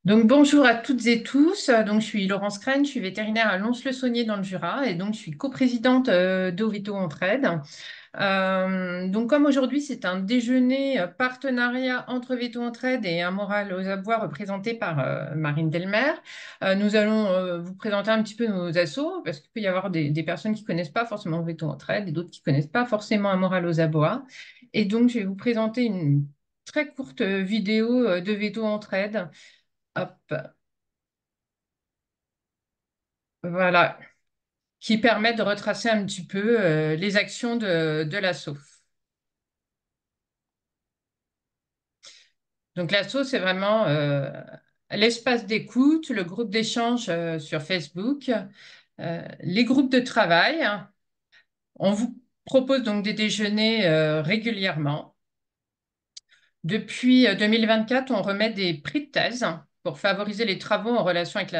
Donc bonjour à toutes et tous. Donc je suis Laurence Crène, je suis vétérinaire à Lons-le-Saunier dans le Jura et donc je suis coprésidente d'Oveto Entraide. Donc comme aujourd'hui c'est un déjeuner partenariat entre Veto Entraide et un moral aux abois représenté par Marine Delmer, nous allons vous présenter un petit peu nos assos parce qu'il peut y avoir des personnes qui connaissent pas forcément Veto Entraide et d'autres qui connaissent pas forcément un moral aux abois. Et donc je vais vous présenter une très courte vidéo de Veto Entraide. Hop. Voilà, qui permet de retracer un petit peu les actions de l'asso. Donc l'asso, c'est vraiment l'espace d'écoute, le groupe d'échange sur Facebook, les groupes de travail. On vous propose donc des déjeuners régulièrement. Depuis 2024, on remet des prix de thèse pour favoriser les travaux en relation avec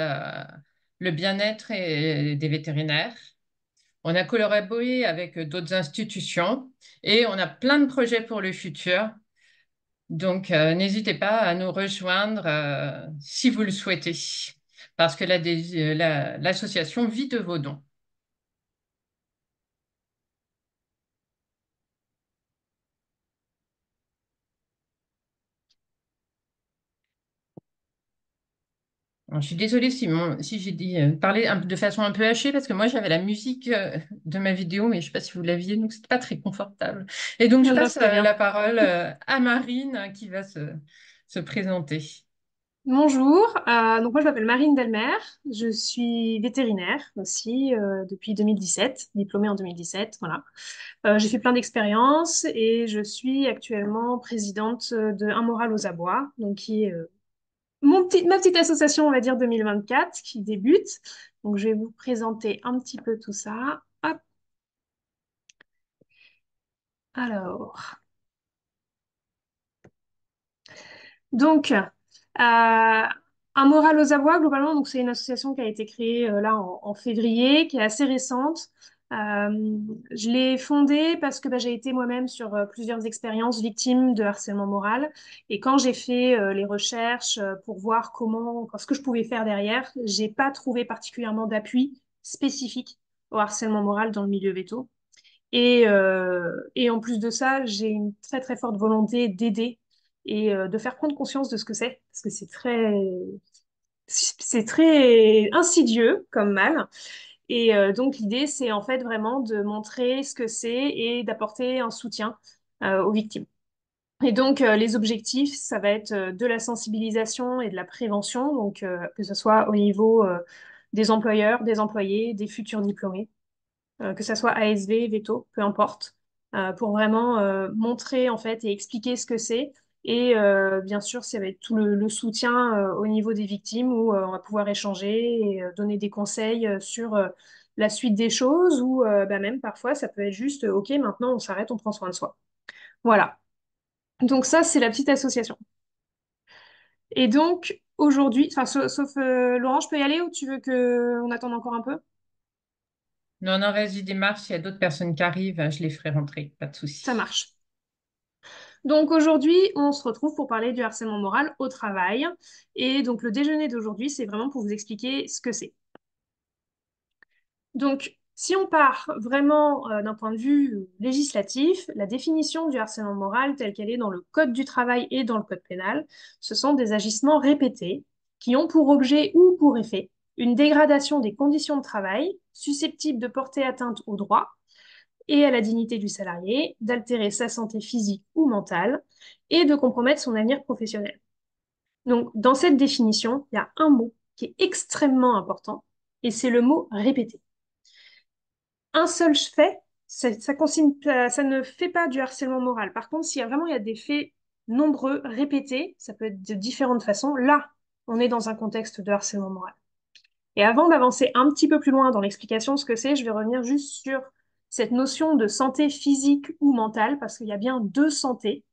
le bien-être des vétérinaires. On a collaboré avec d'autres institutions et on a plein de projets pour le futur. Donc, n'hésitez pas à nous rejoindre si vous le souhaitez, parce que l'association vit de vos dons. Alors, je suis désolée si j'ai dit parler de façon un peu hachée, parce que moi j'avais la musique de ma vidéo, mais je ne sais pas si vous l'aviez, donc c'était pas très confortable. Et donc je Non, passe très bien. la parole à Marine qui va se présenter. Bonjour, donc moi je m'appelle Marine Delmer, je suis vétérinaire aussi depuis 2017, diplômée en 2017, voilà. J'ai fait plein d'expériences et je suis actuellement présidente de Un Moral aux Abois, donc qui est ma petite association, on va dire 2024, qui débute. Donc je vais vous présenter un petit peu tout ça. Hop, alors. Donc, Un Moral aux Abois, globalement, donc c'est une association qui a été créée là en février, qui est assez récente. Je l'ai fondée parce que bah, j'ai été moi-même sur plusieurs expériences victimes de harcèlement moral. Et quand j'ai fait les recherches pour voir ce que je pouvais faire derrière, j'ai pas trouvé particulièrement d'appui spécifique au harcèlement moral dans le milieu veto. Et en plus de ça, j'ai une très très forte volonté d'aider et de faire prendre conscience de ce que c'est, parce que c'est très insidieux comme mal. Et donc l'idée, c'est en fait vraiment de montrer ce que c'est et d'apporter un soutien aux victimes. Et donc les objectifs, ça va être de la sensibilisation et de la prévention, donc que ce soit au niveau des employeurs, des employés, des futurs diplômés que ça soit ASV, veto, peu importe, pour vraiment montrer en fait et expliquer ce que c'est. Et bien sûr, ça va être tout le soutien au niveau des victimes où on va pouvoir échanger et donner des conseils sur la suite des choses ou bah, même parfois ça peut être juste OK, maintenant on s'arrête, on prend soin de soi. Voilà. Donc ça, c'est la petite association. Et donc aujourd'hui, enfin sauf Laurent, je peux y aller ou tu veux que on attende encore un peu? Non, non, vas-y, démarre. S'il y a d'autres personnes qui arrivent, je les ferai rentrer. Pas de Ça souci. marche. Donc aujourd'hui, on se retrouve pour parler du harcèlement moral au travail. Et donc le déjeuner d'aujourd'hui, c'est vraiment pour vous expliquer ce que c'est. Donc si on part vraiment d'un point de vue législatif, la définition du harcèlement moral telle qu'elle est dans le Code du travail et dans le Code pénal, ce sont des agissements répétés qui ont pour objet ou pour effet une dégradation des conditions de travail susceptibles de porter atteinte aux droits et à la dignité du salarié, d'altérer sa santé physique ou mentale et de compromettre son avenir professionnel. Donc, dans cette définition, il y a un mot qui est extrêmement important et c'est le mot répété. Un seul fait, ça ne fait pas du harcèlement moral. Par contre, s'il y a vraiment il y a des faits nombreux, répétés, ça peut être de différentes façons, là, on est dans un contexte de harcèlement moral. Et avant d'avancer un petit peu plus loin dans l'explication de ce que c'est, je vais revenir juste sur cette notion de santé physique ou mentale, parce qu'il y a bien deux santé,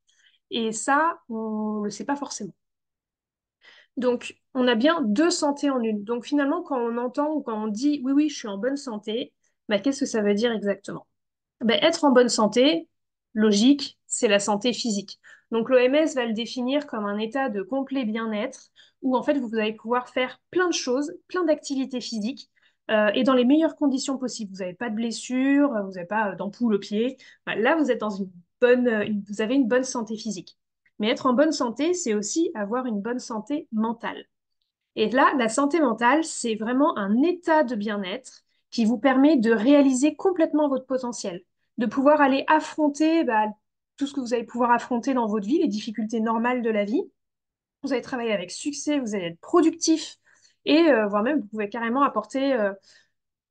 et ça, on ne le sait pas forcément. Donc, on a bien deux santé en une. Donc, finalement, quand on entend ou quand on dit oui, oui, je suis en bonne santé, bah, qu'est-ce que ça veut dire exactement? Ben, être en bonne santé, logique, c'est la santé physique. Donc l'OMS va le définir comme un état de complet bien-être où en fait vous allez pouvoir faire plein de choses, plein d'activités physiques et dans les meilleures conditions possibles. Vous n'avez pas de blessures, vous n'avez pas d'ampoule au pied. Voilà, là, vous êtes dans une vous avez une bonne santé physique. Mais être en bonne santé, c'est aussi avoir une bonne santé mentale. Et là, la santé mentale, c'est vraiment un état de bien-être qui vous permet de réaliser complètement votre potentiel, de pouvoir aller affronter tout ce que vous allez pouvoir affronter dans votre vie, les difficultés normales de la vie. Vous allez travailler avec succès, vous allez être productif et voire même vous pouvez carrément apporter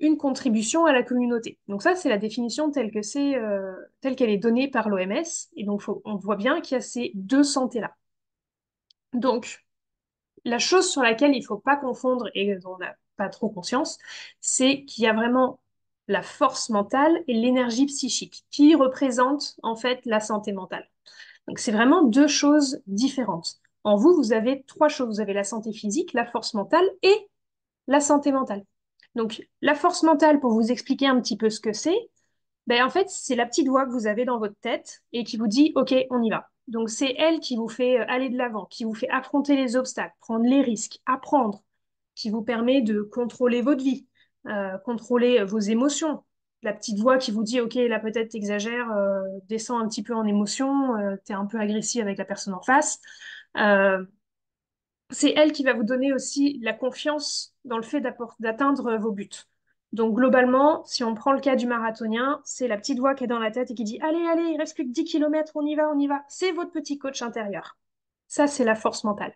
une contribution à la communauté. Donc ça, c'est la définition telle qu'elle est donnée par l'OMS. Et donc, on voit bien qu'il y a ces deux santé-là. Donc, la chose sur laquelle il ne faut pas confondre et dont on n'a pas trop conscience, c'est qu'il y a vraiment la force mentale et l'énergie psychique qui représentent en fait la santé mentale. Donc, c'est vraiment deux choses différentes. En vous, vous avez trois choses. Vous avez la santé physique, la force mentale et la santé mentale. Donc, la force mentale, pour vous expliquer un petit peu ce que c'est, ben, en fait, c'est la petite voix que vous avez dans votre tête et qui vous dit, OK, on y va. Donc, c'est elle qui vous fait aller de l'avant, qui vous fait affronter les obstacles, prendre les risques, apprendre, qui vous permet de contrôler votre vie, contrôler vos émotions. La petite voix qui vous dit, OK, là peut-être t'exagères, descends un petit peu en émotion, t'es un peu agressif avec la personne en face. Euh, c'est elle qui va vous donner aussi la confiance dans le fait d'atteindre vos buts. Donc globalement, si on prend le cas du marathonien, c'est la petite voix qui est dans la tête et qui dit allez, allez, il reste plus que 10 kilomètres, on y va, on y va. C'est votre petit coach intérieur. Ça, c'est la force mentale.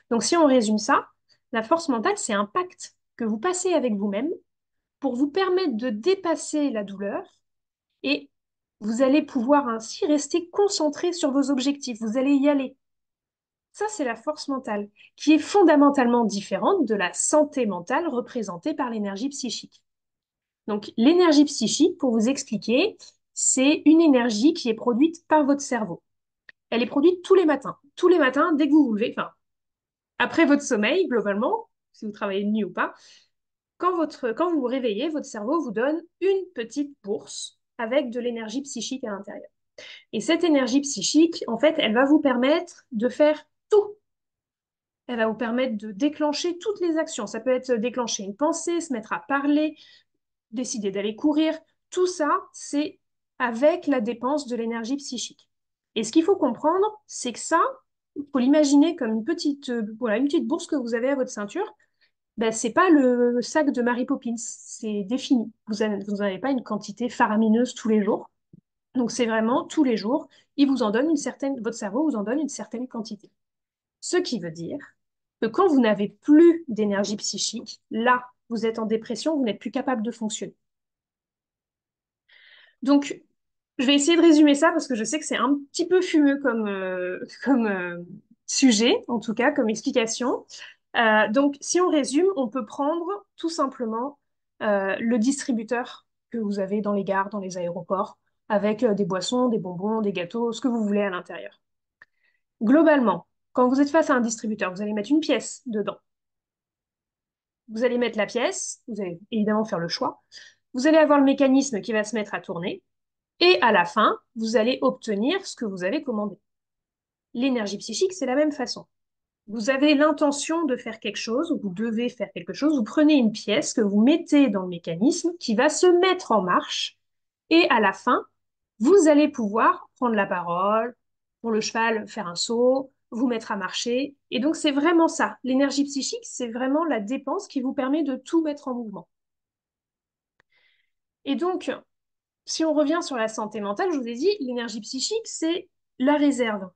Donc si on résume ça, la force mentale, c'est un pacte que vous passez avec vous-même pour vous permettre de dépasser la douleur et vous allez pouvoir ainsi rester concentré sur vos objectifs. Vous allez y aller. Ça, c'est la force mentale, qui est fondamentalement différente de la santé mentale représentée par l'énergie psychique. Donc, l'énergie psychique, pour vous expliquer, c'est une énergie qui est produite par votre cerveau. Elle est produite tous les matins. Tous les matins, dès que vous vous levez, enfin, après votre sommeil, globalement, si vous travaillez de nuit ou pas, quand vous vous réveillez, votre cerveau vous donne une petite bourse avec de l'énergie psychique à l'intérieur. Et cette énergie psychique, en fait, elle va vous permettre de faire tout. Elle va vous permettre de déclencher toutes les actions. Ça peut être déclencher une pensée, se mettre à parler, décider d'aller courir. Tout ça, c'est avec la dépense de l'énergie psychique. Et ce qu'il faut comprendre, c'est que ça, il faut l'imaginer comme voilà, une petite bourse que vous avez à votre ceinture. Ben, c'est pas le sac de Mary Poppins, c'est défini. Vous n'avez pas une quantité faramineuse tous les jours. Donc c'est vraiment tous les jours, votre cerveau vous en donne une certaine quantité. Ce qui veut dire que quand vous n'avez plus d'énergie psychique, là, vous êtes en dépression, vous n'êtes plus capable de fonctionner. Donc, je vais essayer de résumer ça parce que je sais que c'est un petit peu fumeux comme sujet, en tout cas, comme explication. Donc, si on résume, on peut prendre tout simplement le distributeur que vous avez dans les gares, dans les aéroports, avec des boissons, des bonbons, des gâteaux, ce que vous voulez à l'intérieur. Globalement, quand vous êtes face à un distributeur, vous allez mettre une pièce dedans. Vous allez mettre la pièce, vous allez évidemment faire le choix. Vous allez avoir le mécanisme qui va se mettre à tourner. Et à la fin, vous allez obtenir ce que vous avez commandé. L'énergie psychique, c'est la même façon. Vous avez l'intention de faire quelque chose, ou vous devez faire quelque chose, vous prenez une pièce que vous mettez dans le mécanisme qui va se mettre en marche. Et à la fin, vous allez pouvoir prendre la parole, pour le cheval, faire un saut, vous mettre à marcher. Et donc, c'est vraiment ça. L'énergie psychique, c'est vraiment la dépense qui vous permet de tout mettre en mouvement. Et donc, si on revient sur la santé mentale, je vous ai dit, l'énergie psychique, c'est la réserve.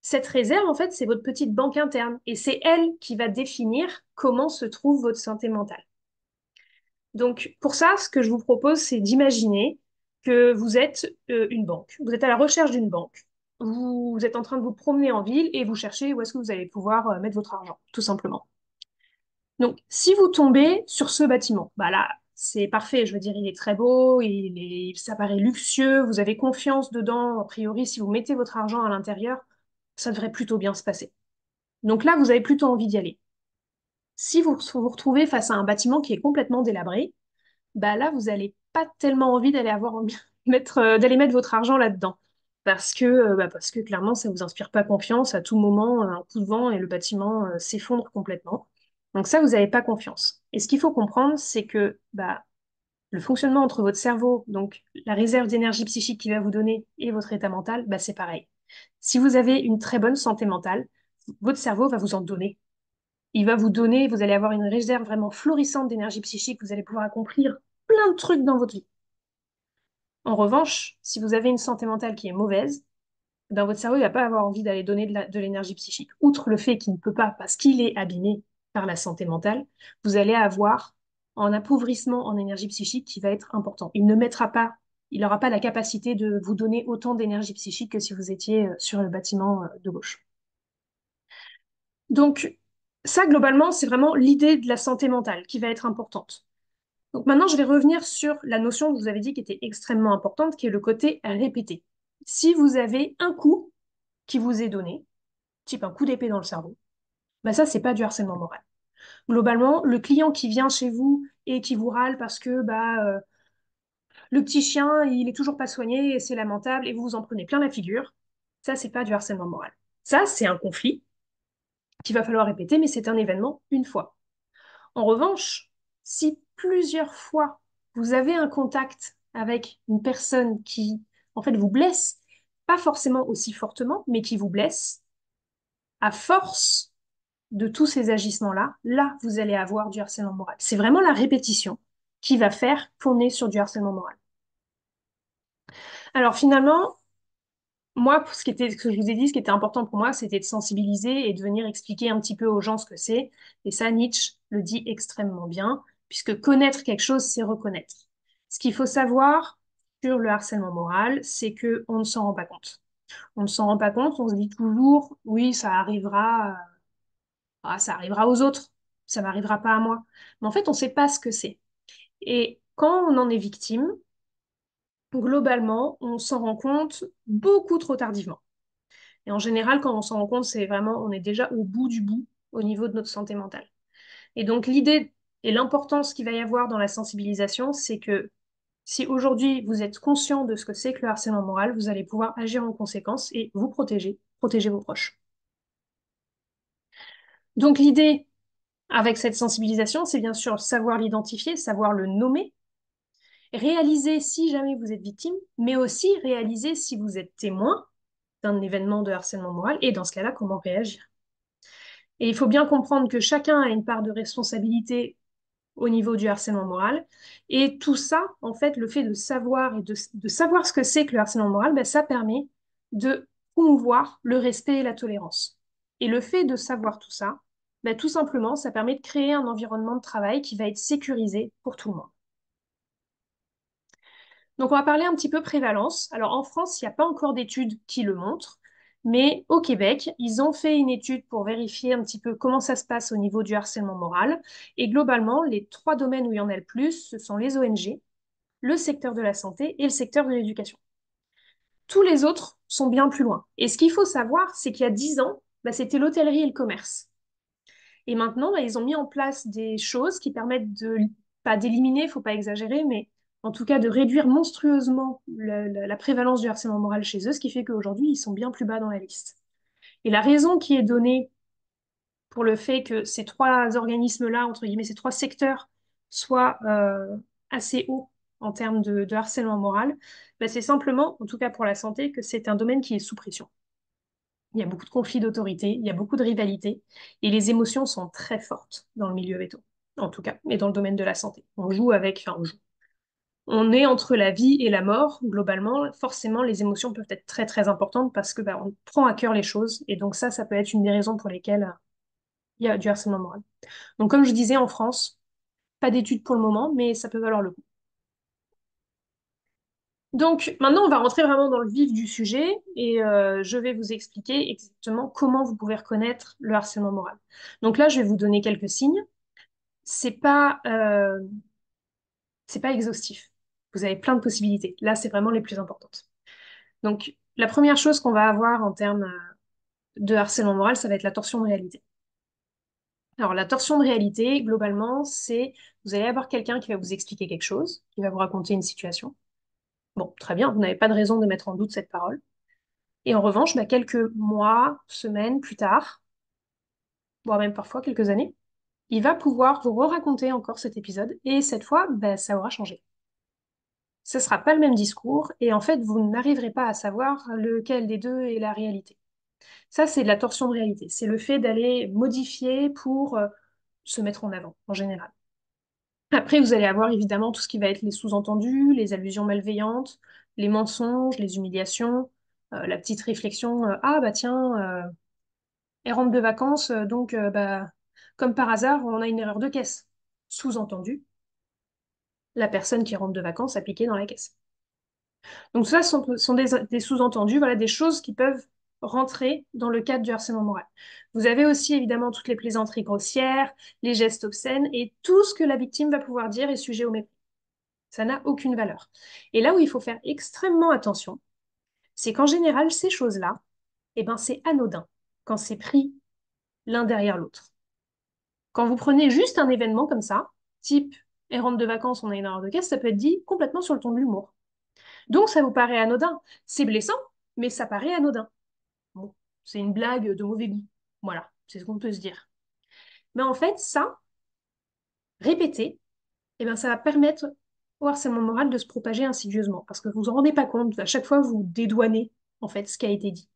Cette réserve, en fait, c'est votre petite banque interne et c'est elle qui va définir comment se trouve votre santé mentale. Donc, pour ça, ce que je vous propose, c'est d'imaginer que vous êtes une banque. Vous êtes à la recherche d'une banque. Vous êtes en train de vous promener en ville et vous cherchez où est-ce que vous allez pouvoir mettre votre argent, tout simplement. Donc, si vous tombez sur ce bâtiment, bah là, c'est parfait. Je veux dire, il est très beau, ça paraît luxueux, vous avez confiance dedans. A priori, si vous mettez votre argent à l'intérieur, ça devrait plutôt bien se passer. Donc là, vous avez plutôt envie d'y aller. Si vous vous retrouvez face à un bâtiment qui est complètement délabré, bah là, vous n'allez pas tellement envie d'aller d'aller mettre votre argent là-dedans. parce que clairement, ça vous inspire pas confiance. À tout moment, un coup de vent et le bâtiment s'effondre complètement. Donc ça, vous n'avez pas confiance. Et ce qu'il faut comprendre, c'est que le fonctionnement entre votre cerveau, donc la réserve d'énergie psychique qu'il va vous donner, et votre état mental, c'est pareil. Si vous avez une très bonne santé mentale, votre cerveau va vous en donner. Il va vous donner, vous allez avoir une réserve vraiment florissante d'énergie psychique, vous allez pouvoir accomplir plein de trucs dans votre vie. En revanche, si vous avez une santé mentale qui est mauvaise, votre cerveau, il va pas avoir envie d'aller donner de l'énergie psychique. Outre le fait qu'il ne peut pas, parce qu'il est abîmé par la santé mentale, vous allez avoir un appauvrissement en énergie psychique qui va être important. Il n'aura pas la capacité de vous donner autant d'énergie psychique que si vous étiez sur le bâtiment de gauche. Donc, ça, globalement, c'est vraiment l'idée de la santé mentale qui va être importante. Donc maintenant, je vais revenir sur la notion que je vous avais dit qui était extrêmement importante, qui est le côté répété. Si vous avez un coup qui vous est donné, type un coup d'épée dans le cerveau, ça, c'est pas du harcèlement moral. Globalement, le client qui vient chez vous et qui vous râle parce que le petit chien, il est toujours pas soigné et c'est lamentable et vous vous en prenez plein la figure, ça, c'est pas du harcèlement moral. Ça, c'est un conflit qu'il va falloir répéter, mais c'est un événement une fois. En revanche, si plusieurs fois vous avez un contact avec une personne qui, en fait, vous blesse, pas forcément aussi fortement, mais qui vous blesse, à force de tous ces agissements-là, là, vous allez avoir du harcèlement moral. C'est vraiment la répétition qui va faire qu'on est sur du harcèlement moral. Alors finalement, moi, ce que je vous ai dit, ce qui était important pour moi, c'était de sensibiliser et de venir expliquer un petit peu aux gens ce que c'est. Et ça, Nietzsche le dit extrêmement bien, puisque connaître quelque chose, c'est reconnaître. Ce qu'il faut savoir sur le harcèlement moral, c'est que on ne s'en rend pas compte. On ne s'en rend pas compte, on se dit toujours, oui, ça arrivera aux autres, ça m'arrivera pas à moi. Mais en fait, on ne sait pas ce que c'est. Et quand on en est victime, globalement, on s'en rend compte beaucoup trop tardivement. Et en général, quand on s'en rend compte, c'est vraiment, on est déjà au bout du bout au niveau de notre santé mentale. Et donc, l'idée et l'importance qu'il va y avoir dans la sensibilisation, c'est que si aujourd'hui vous êtes conscient de ce que c'est que le harcèlement moral, vous allez pouvoir agir en conséquence et vous protéger, protéger vos proches. Donc, l'idée avec cette sensibilisation, c'est bien sûr savoir l'identifier, savoir le nommer, réaliser si jamais vous êtes victime, mais aussi réaliser si vous êtes témoin d'un événement de harcèlement moral et dans ce cas-là, comment réagir. Et il faut bien comprendre que chacun a une part de responsabilité au niveau du harcèlement moral. Et tout ça, en fait, le fait de savoir et de savoir ce que c'est que le harcèlement moral, ça permet de promouvoir le respect et la tolérance. Et le fait de savoir tout ça, tout simplement, ça permet de créer un environnement de travail qui va être sécurisé pour tout le monde. Donc, on va parler un petit peu prévalence. Alors, en France, il n'y a pas encore d'études qui le montrent, mais au Québec, ils ont fait une étude pour vérifier un petit peu comment ça se passe au niveau du harcèlement moral. Et globalement, les trois domaines où il y en a le plus, ce sont les ONG, le secteur de la santé et le secteur de l'éducation. Tous les autres sont bien plus loin. Et ce qu'il faut savoir, c'est qu'il y a 10 ans, c'était l'hôtellerie et le commerce. Et maintenant, ils ont mis en place des choses qui permettent pas d'éliminer, il ne faut pas exagérer, mais en tout cas de réduire monstrueusement la prévalence du harcèlement moral chez eux, ce qui fait qu'aujourd'hui, ils sont bien plus bas dans la liste. Et la raison qui est donnée pour le fait que ces trois organismes-là, entre guillemets, ces trois secteurs, soient assez hauts en termes de harcèlement moral, c'est simplement, en tout cas pour la santé, que c'est un domaine qui est sous pression. Il y a beaucoup de conflits d'autorité, il y a beaucoup de rivalité, et les émotions sont très fortes dans le milieu veto, en tout cas, et dans le domaine de la santé. On joue avec, enfin on joue. On est entre la vie et la mort, globalement. Forcément, les émotions peuvent être très très importantes parce que on prend à cœur les choses, et donc ça peut être une des raisons pour lesquelles il y a du harcèlement moral. Donc comme je disais, en France, pas d'études pour le moment, mais ça peut valoir le coup. Donc maintenant, on va rentrer vraiment dans le vif du sujet et je vais vous expliquer exactement comment vous pouvez reconnaître le harcèlement moral. Donc là, je vais vous donner quelques signes. C'est pas, euh, c'est pas exhaustif. Vous avez plein de possibilités. Là, c'est vraiment les plus importantes. Donc la première chose qu'on va avoir en termes de harcèlement moral, ça va être la torsion de réalité. Alors la torsion de réalité, globalement, c'est vous allez avoir quelqu'un qui va vous expliquer quelque chose, qui va vous raconter une situation. Bon, très bien, vous n'avez pas de raison de mettre en doute cette parole. Et en revanche, bah, quelques mois, semaines plus tard, voire même parfois quelques années, il va pouvoir vous raconter encore cet épisode et cette fois, bah, ça aura changé. Ce ne sera pas le même discours et en fait, vous n'arriverez pas à savoir lequel des deux est la réalité. Ça, c'est de la torsion de réalité. C'est le fait d'aller modifier pour se mettre en avant, en général. Après, vous allez avoir évidemment tout ce qui va être les sous-entendus, les allusions malveillantes, les mensonges, les humiliations, la petite réflexion, ah bah tiens, elle rentre de vacances, donc bah, comme par hasard, on a une erreur de caisse. Sous-entendu, la personne qui rentre de vacances a piqué dans la caisse. Donc ça sont des sous-entendus, voilà, des choses qui peuvent rentrer dans le cadre du harcèlement moral. Vous avez aussi évidemment toutes les plaisanteries grossières, les gestes obscènes et tout ce que la victime va pouvoir dire est sujet au mépris. Ça n'a aucune valeur. Et là où il faut faire extrêmement attention, c'est qu'en général, ces choses-là, eh ben, c'est anodin quand c'est pris l'un derrière l'autre. Quand vous prenez juste un événement comme ça, type elle rentre de vacances, on a une erreur de caisse, ça peut être dit complètement sur le ton de l'humour. Donc ça vous paraît anodin. C'est blessant, mais ça paraît anodin. Bon, c'est une blague de mauvais goût. Voilà, c'est ce qu'on peut se dire. Mais en fait, ça, répété, eh ben, ça va permettre au harcèlement moral de se propager insidieusement. Parce que vous vous en rendez pas compte, à chaque fois, vous dédouanez en fait ce qui a été dit.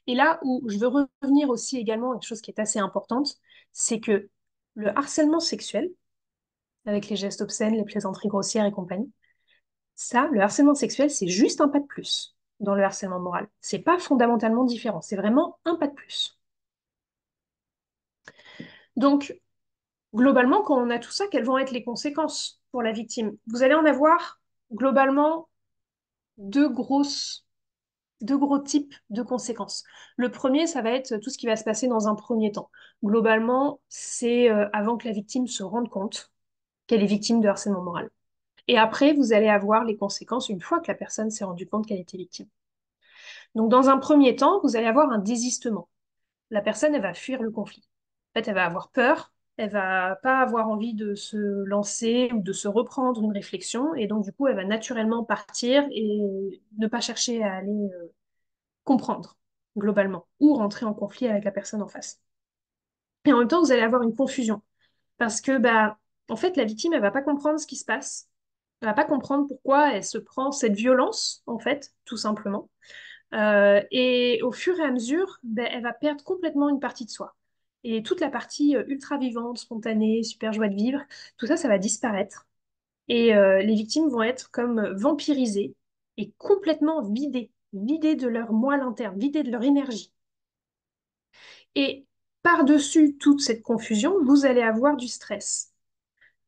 Et là où je veux revenir aussi également à quelque chose qui est assez importante, c'est que le harcèlement sexuel, avec les gestes obscènes, les plaisanteries grossières et compagnie, ça, le harcèlement sexuel, c'est juste un pas de plus dans le harcèlement moral. C'est pas fondamentalement différent, c'est vraiment un pas de plus. Donc, globalement, quand on a tout ça, quelles vont être les conséquences pour la victime? Vous allez en avoir globalement deux grosses, deux gros types de conséquences. Le premier, ça va être tout ce qui va se passer dans un premier temps. Globalement, c'est avant que la victime se rende compte qu'elle est victime de harcèlement moral. Et après, vous allez avoir les conséquences une fois que la personne s'est rendue compte qu'elle était victime. Donc, dans un premier temps, vous allez avoir un désistement. La personne, elle va fuir le conflit. En fait, elle va avoir peur, elle va pas avoir envie de se lancer ou de se reprendre une réflexion, et donc, du coup, elle va naturellement partir et ne pas chercher à aller comprendre, globalement, ou rentrer en conflit avec la personne en face. Et en même temps, vous allez avoir une confusion, parce que, bah, en fait, la victime, elle va pas comprendre ce qui se passe, elle va pas comprendre pourquoi elle se prend cette violence, en fait, tout simplement. Et au fur et à mesure, ben, elle va perdre complètement une partie de soi. Et toute la partie ultra vivante, spontanée, super joie de vivre, tout ça, ça va disparaître. Et les victimes vont être comme vampirisées et complètement vidées, vidées de leur moelle interne, vidées de leur énergie. Et par-dessus toute cette confusion, vous allez avoir du stress.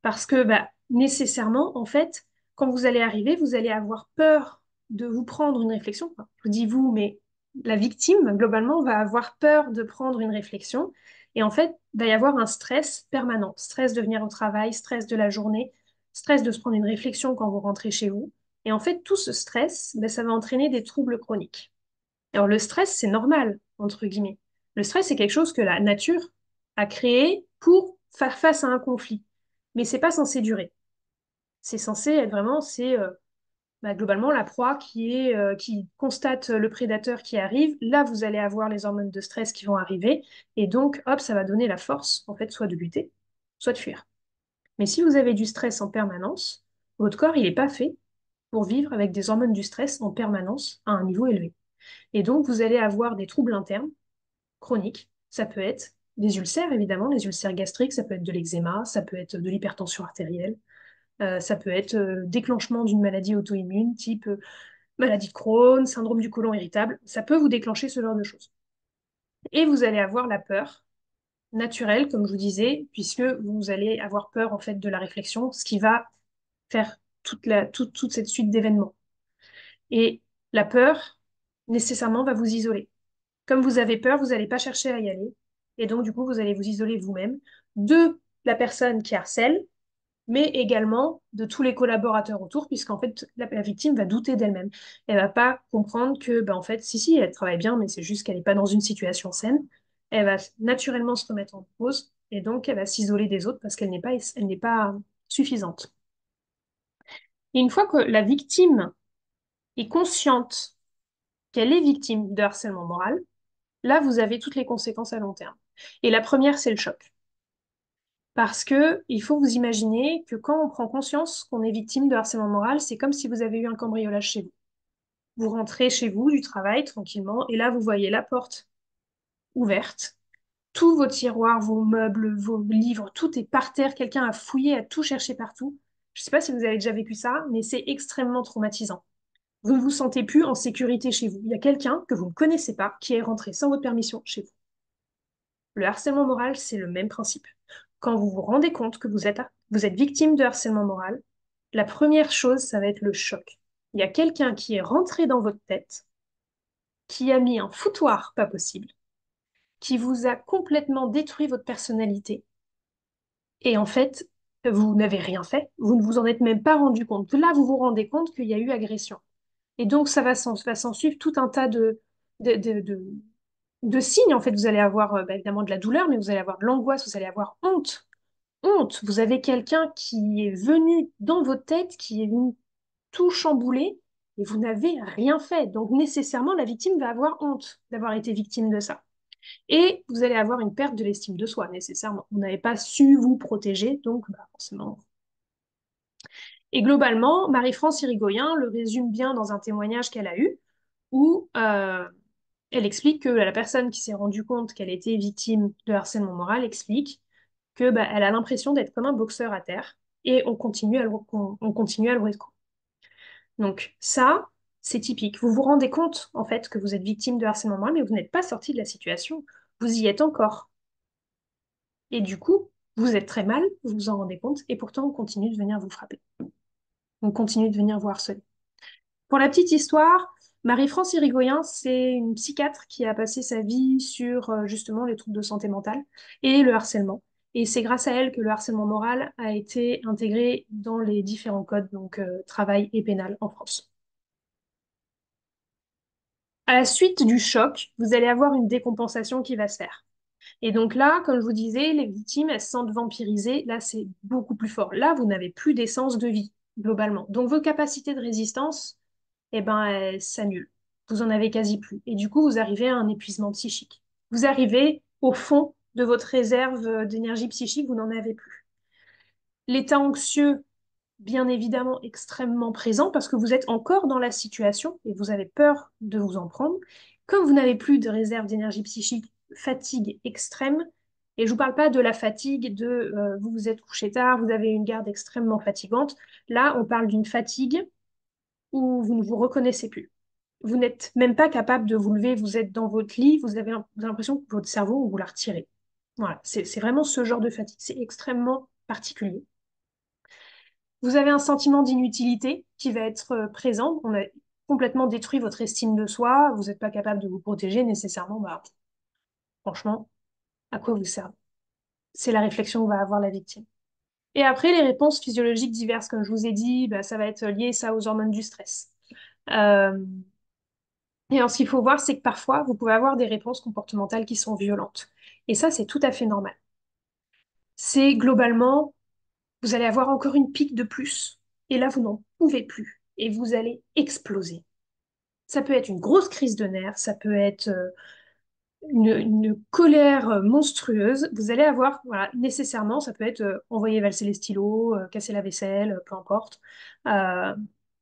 Parce que bah, nécessairement, en fait, quand vous allez arriver, vous allez avoir peur de vous prendre une réflexion. Enfin, je vous dis vous, mais la victime, globalement, va avoir peur de prendre une réflexion. Et en fait, il va y avoir un stress permanent. Stress de venir au travail, stress de la journée, stress de se prendre une réflexion quand vous rentrez chez vous. Et en fait, tout ce stress, ben, ça va entraîner des troubles chroniques. Alors le stress, c'est normal, entre guillemets. Le stress, c'est quelque chose que la nature a créé pour faire face à un conflit. Mais c'est pas censé durer. C'est censé être vraiment, c'est bah, globalement la proie qui constate le prédateur qui arrive. Là, vous allez avoir les hormones de stress qui vont arriver. Et donc, hop, ça va donner la force, en fait, soit de lutter, soit de fuir. Mais si vous avez du stress en permanence, votre corps, il n'est pas fait pour vivre avec des hormones du stress en permanence à un niveau élevé. Et donc, vous allez avoir des troubles internes chroniques. Ça peut être des ulcères, évidemment, les ulcères gastriques, ça peut être de l'eczéma, ça peut être de l'hypertension artérielle, ça peut être déclenchement d'une maladie auto-immune, type maladie de Crohn, syndrome du côlon irritable. Ça peut vous déclencher ce genre de choses. Et vous allez avoir la peur naturelle, comme je vous disais, puisque vous allez avoir peur en fait de la réflexion, ce qui va faire toute cette suite d'événements. Et la peur, nécessairement, va vous isoler. Comme vous avez peur, vous n'allez pas chercher à y aller. Et donc, du coup, vous allez vous isoler vous-même de la personne qui harcèle, mais également de tous les collaborateurs autour, puisqu'en fait, la victime va douter d'elle-même. Elle va pas comprendre que, ben, en fait, si, elle travaille bien, mais c'est juste qu'elle n'est pas dans une situation saine. Elle va naturellement se remettre en cause, et donc elle va s'isoler des autres parce elle n'est pas suffisante. Et une fois que la victime est consciente qu'elle est victime de harcèlement moral, là, vous avez toutes les conséquences à long terme. Et la première, c'est le choc. Parce que il faut vous imaginer que quand on prend conscience qu'on est victime de harcèlement moral, c'est comme si vous avez eu un cambriolage chez vous. Vous rentrez chez vous du travail tranquillement, et là, vous voyez la porte ouverte, tous vos tiroirs, vos meubles, vos livres, tout est par terre, quelqu'un a fouillé, a tout cherché partout. Je ne sais pas si vous avez déjà vécu ça, mais c'est extrêmement traumatisant. Vous ne vous sentez plus en sécurité chez vous. Il y a quelqu'un que vous ne connaissez pas qui est rentré sans votre permission chez vous. Le harcèlement moral, c'est le même principe. Quand vous vous rendez compte que vous êtes victime de harcèlement moral, la première chose, ça va être le choc. Il y a quelqu'un qui est rentré dans votre tête, qui a mis un foutoir pas possible, qui vous a complètement détruit votre personnalité. Et en fait, vous n'avez rien fait, vous ne vous en êtes même pas rendu compte. Là, vous vous rendez compte qu'il y a eu agression. Et donc, va s'en suivre tout un tas de, de, de- de signes. En fait, vous allez avoir évidemment de la douleur, mais vous allez avoir de l'angoisse, vous allez avoir honte. Honte. Vous avez quelqu'un qui est venu dans votre tête, qui est venu tout chambouler, et vous n'avez rien fait. Donc, nécessairement, la victime va avoir honte d'avoir été victime de ça. Et vous allez avoir une perte de l'estime de soi, nécessairement. Vous n'avez pas su vous protéger, donc forcément. Et globalement, Marie-France Irigoyen le résume bien dans un témoignage qu'elle a eu, où elle explique que la personne qui s'est rendue compte qu'elle était victime de harcèlement moral explique que elle a l'impression d'être comme un boxeur à terre et on continue à le retrouver. Donc ça, c'est typique. Vous vous rendez compte en fait que vous êtes victime de harcèlement moral, mais vous n'êtes pas sorti de la situation. Vous y êtes encore. Et du coup, vous êtes très mal, vous vous en rendez compte, et pourtant on continue de venir vous frapper. On continue de venir vous harceler. Pour la petite histoire, Marie-France Irigoyen, c'est une psychiatre qui a passé sa vie sur justement les troubles de santé mentale et le harcèlement. Et c'est grâce à elle que le harcèlement moral a été intégré dans les différents codes, donc travail et pénal en France. À la suite du choc, vous allez avoir une décompensation qui va se faire. Et donc là, comme je vous disais, les victimes, elles se sentent vampirisées. Là, c'est beaucoup plus fort. Là, vous n'avez plus d'essence de vie, globalement. Donc vos capacités de résistance, eh ben, elles s'annulent. Vous en avez quasi plus. Et du coup, vous arrivez à un épuisement psychique. Vous arrivez au fond de votre réserve d'énergie psychique, vous n'en avez plus. L'état anxieux, bien évidemment, extrêmement présent parce que vous êtes encore dans la situation et vous avez peur de vous en prendre. Comme vous n'avez plus de réserve d'énergie psychique, fatigue extrême, et je ne vous parle pas de la fatigue de vous vous êtes couché tard, vous avez une garde extrêmement fatigante. Là, on parle d'une fatigue où vous ne vous reconnaissez plus. Vous n'êtes même pas capable de vous lever, vous êtes dans votre lit, vous avez l'impression que votre cerveau, vous l'a retiré. Voilà, c'est vraiment ce genre de fatigue. C'est extrêmement particulier. Vous avez un sentiment d'inutilité qui va être présent. On a complètement détruit votre estime de soi. Vous n'êtes pas capable de vous protéger nécessairement. Franchement, à quoi vous servez? C'est la réflexion que va avoir la victime. Et après, les réponses physiologiques diverses, comme je vous ai dit, ça va être lié ça aux hormones du stress. Euh, et alors, ce qu'il faut voir, c'est que parfois, vous pouvez avoir des réponses comportementales qui sont violentes. Et ça, c'est tout à fait normal. C'est globalement, vous allez avoir encore une pique de plus. Et là, vous n'en pouvez plus. Et vous allez exploser. Ça peut être une grosse crise de nerfs, ça peut être une colère monstrueuse. Vous allez avoir, voilà, nécessairement, ça peut être envoyer valser les stylos, casser la vaisselle, peu importe. Euh,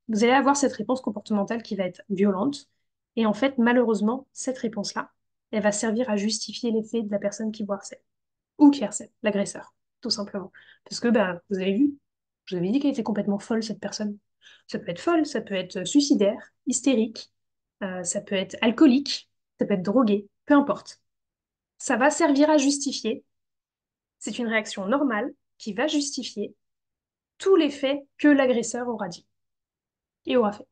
vous allez avoir cette réponse comportementale qui va être violente. Et en fait, malheureusement, cette réponse-là, elle va servir à justifier les faits de la personne qui vous harcèle. Ou qui harcèle, l'agresseur, tout simplement. Parce que, vous avez vu, je vous avais dit qu'elle était complètement folle, cette personne. Ça peut être folle, ça peut être suicidaire, hystérique, ça peut être alcoolique, ça peut être drogué, peu importe. Ça va servir à justifier. C'est une réaction normale qui va justifier tous les faits que l'agresseur aura dit et aura fait.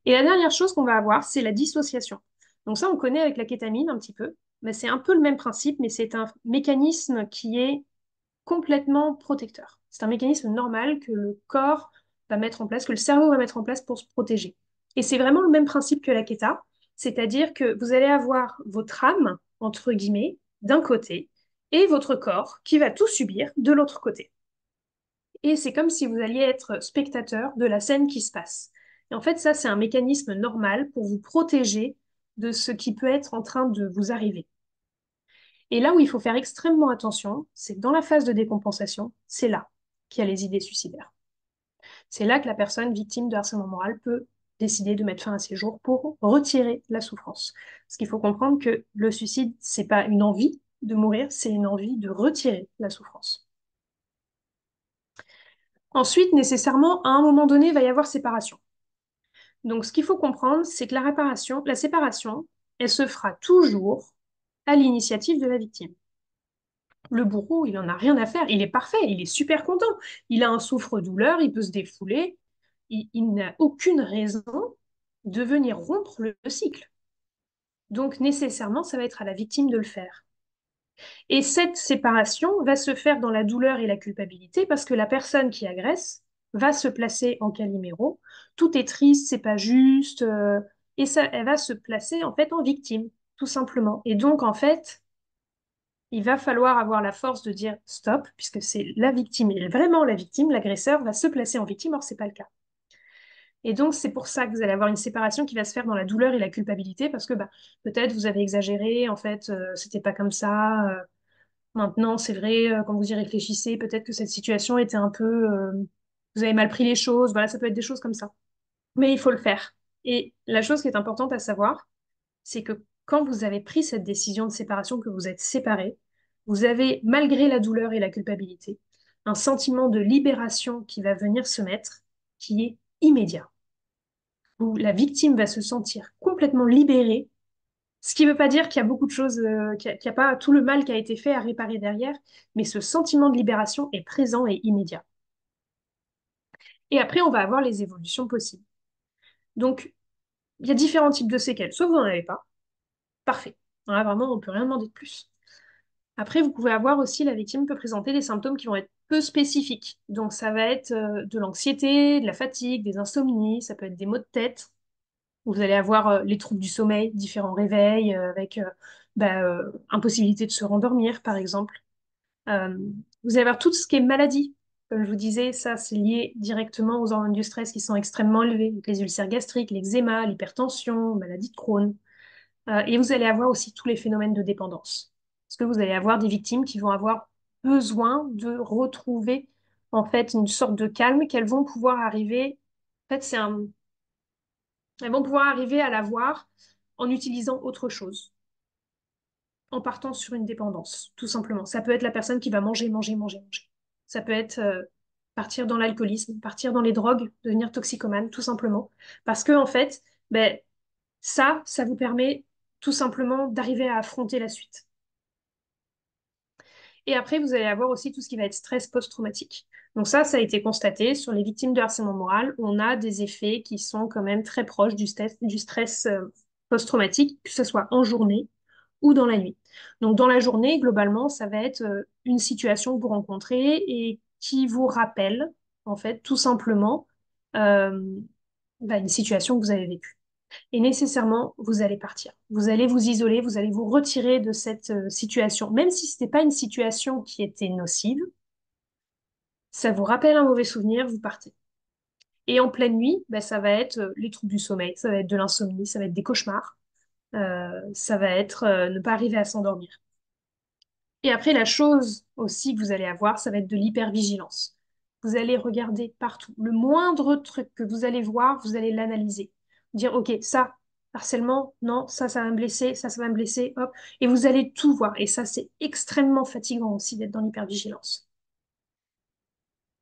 Et la dernière chose qu'on va avoir, c'est la dissociation. Donc ça, on connaît avec la kétamine un petit peu, mais c'est un peu le même principe, mais c'est un mécanisme qui est complètement protecteur. C'est un mécanisme normal que le corps va mettre en place, que le cerveau va mettre en place pour se protéger. Et c'est vraiment le même principe que la kéta, c'est-à-dire que vous allez avoir votre âme, entre guillemets, d'un côté, et votre corps qui va tout subir de l'autre côté. Et c'est comme si vous alliez être spectateur de la scène qui se passe. Et en fait, ça, c'est un mécanisme normal pour vous protéger de ce qui peut être en train de vous arriver. Et là où il faut faire extrêmement attention, c'est que dans la phase de décompensation, c'est là qu'il y a les idées suicidaires. C'est là que la personne victime de harcèlement moral peut décider de mettre fin à ses jours pour retirer la souffrance. Parce qu'il faut comprendre que le suicide, c'est pas une envie de mourir, c'est une envie de retirer la souffrance. Ensuite, nécessairement, à un moment donné, il va y avoir séparation. Donc, ce qu'il faut comprendre, c'est que la séparation, elle se fera toujours à l'initiative de la victime. Le bourreau, il en a rien à faire. Il est parfait, il est super content. Il a un souffre-douleur, il peut se défouler. Il n'a aucune raison de venir rompre le cycle. Donc, nécessairement, ça va être à la victime de le faire. Et cette séparation va se faire dans la douleur et la culpabilité parce que la personne qui agresse va se placer en Calimero. Tout est triste, c'est pas juste. Et ça, elle va se placer en fait en victime, tout simplement. Et donc, en fait, il va falloir avoir la force de dire stop, puisque c'est la victime, et vraiment la victime, l'agresseur va se placer en victime, or c'est pas le cas. Et donc c'est pour ça que vous allez avoir une séparation qui va se faire dans la douleur et la culpabilité, parce que bah, peut-être vous avez exagéré, en fait, c'était pas comme ça. Maintenant, c'est vrai, quand vous y réfléchissez, peut-être que cette situation était un peu, vous avez mal pris les choses, voilà, ça peut être des choses comme ça. Mais il faut le faire. Et la chose qui est importante à savoir, c'est que quand vous avez pris cette décision de séparation, que vous êtes séparés, vous avez, malgré la douleur et la culpabilité, un sentiment de libération qui va venir se mettre, qui est immédiat, où la victime va se sentir complètement libérée, ce qui ne veut pas dire qu'il y a beaucoup de choses, qu'il y a pas tout le mal qui a été fait à réparer derrière, mais ce sentiment de libération est présent et immédiat. Et après, on va avoir les évolutions possibles. Donc, il y a différents types de séquelles. Soit vous n'en avez pas, parfait. Là, vraiment, on ne peut rien demander de plus. Après, vous pouvez avoir aussi, la victime peut présenter des symptômes qui vont être peu spécifiques. Donc, ça va être de l'anxiété, de la fatigue, des insomnies, ça peut être des maux de tête. Vous allez avoir les troubles du sommeil, différents réveils, avec impossibilité de se rendormir, par exemple. Euh, vous allez avoir tout ce qui est maladie. Comme je vous disais, ça, c'est lié directement aux hormones du stress qui sont extrêmement élevées. Donc, les ulcères gastriques, l'eczéma, l'hypertension, maladie de Crohn. Et vous allez avoir aussi tous les phénomènes de dépendance. Parce que vous allez avoir des victimes qui vont avoir besoin de retrouver en fait une sorte de calme qu'elles vont pouvoir arriver. En fait, elles vont pouvoir arriver à l'avoir en utilisant autre chose, en partant sur une dépendance, tout simplement. Ça peut être la personne qui va manger, manger, manger, manger. Ça peut être partir dans l'alcoolisme, partir dans les drogues, devenir toxicomane, tout simplement. Parce que en fait, ben, ça vous permet tout simplement d'arriver à affronter la suite. Et après, vous allez avoir aussi tout ce qui va être stress post-traumatique. Donc ça a été constaté sur les victimes de harcèlement moral. On a des effets qui sont quand même très proches du stress post-traumatique, que ce soit en journée ou dans la nuit. Donc dans la journée, globalement, ça va être une situation que vous rencontrez et qui vous rappelle, en fait, tout simplement, euh, une situation que vous avez vécue. Et nécessairement, vous allez partir. Vous allez vous isoler, vous allez vous retirer de cette situation. Même si ce n'était pas une situation qui était nocive, ça vous rappelle un mauvais souvenir, vous partez. Et en pleine nuit, ben, ça va être les troubles du sommeil, ça va être de l'insomnie, ça va être des cauchemars, ça va être ne pas arriver à s'endormir. Et après, la chose aussi que vous allez avoir, ça va être de l'hypervigilance. Vous allez regarder partout. Le moindre truc que vous allez voir, vous allez l'analyser. Dire, OK, ça, harcèlement, non, ça va me blesser, ça va me blesser, hop. Et vous allez tout voir. Et ça, c'est extrêmement fatigant aussi d'être dans l'hypervigilance.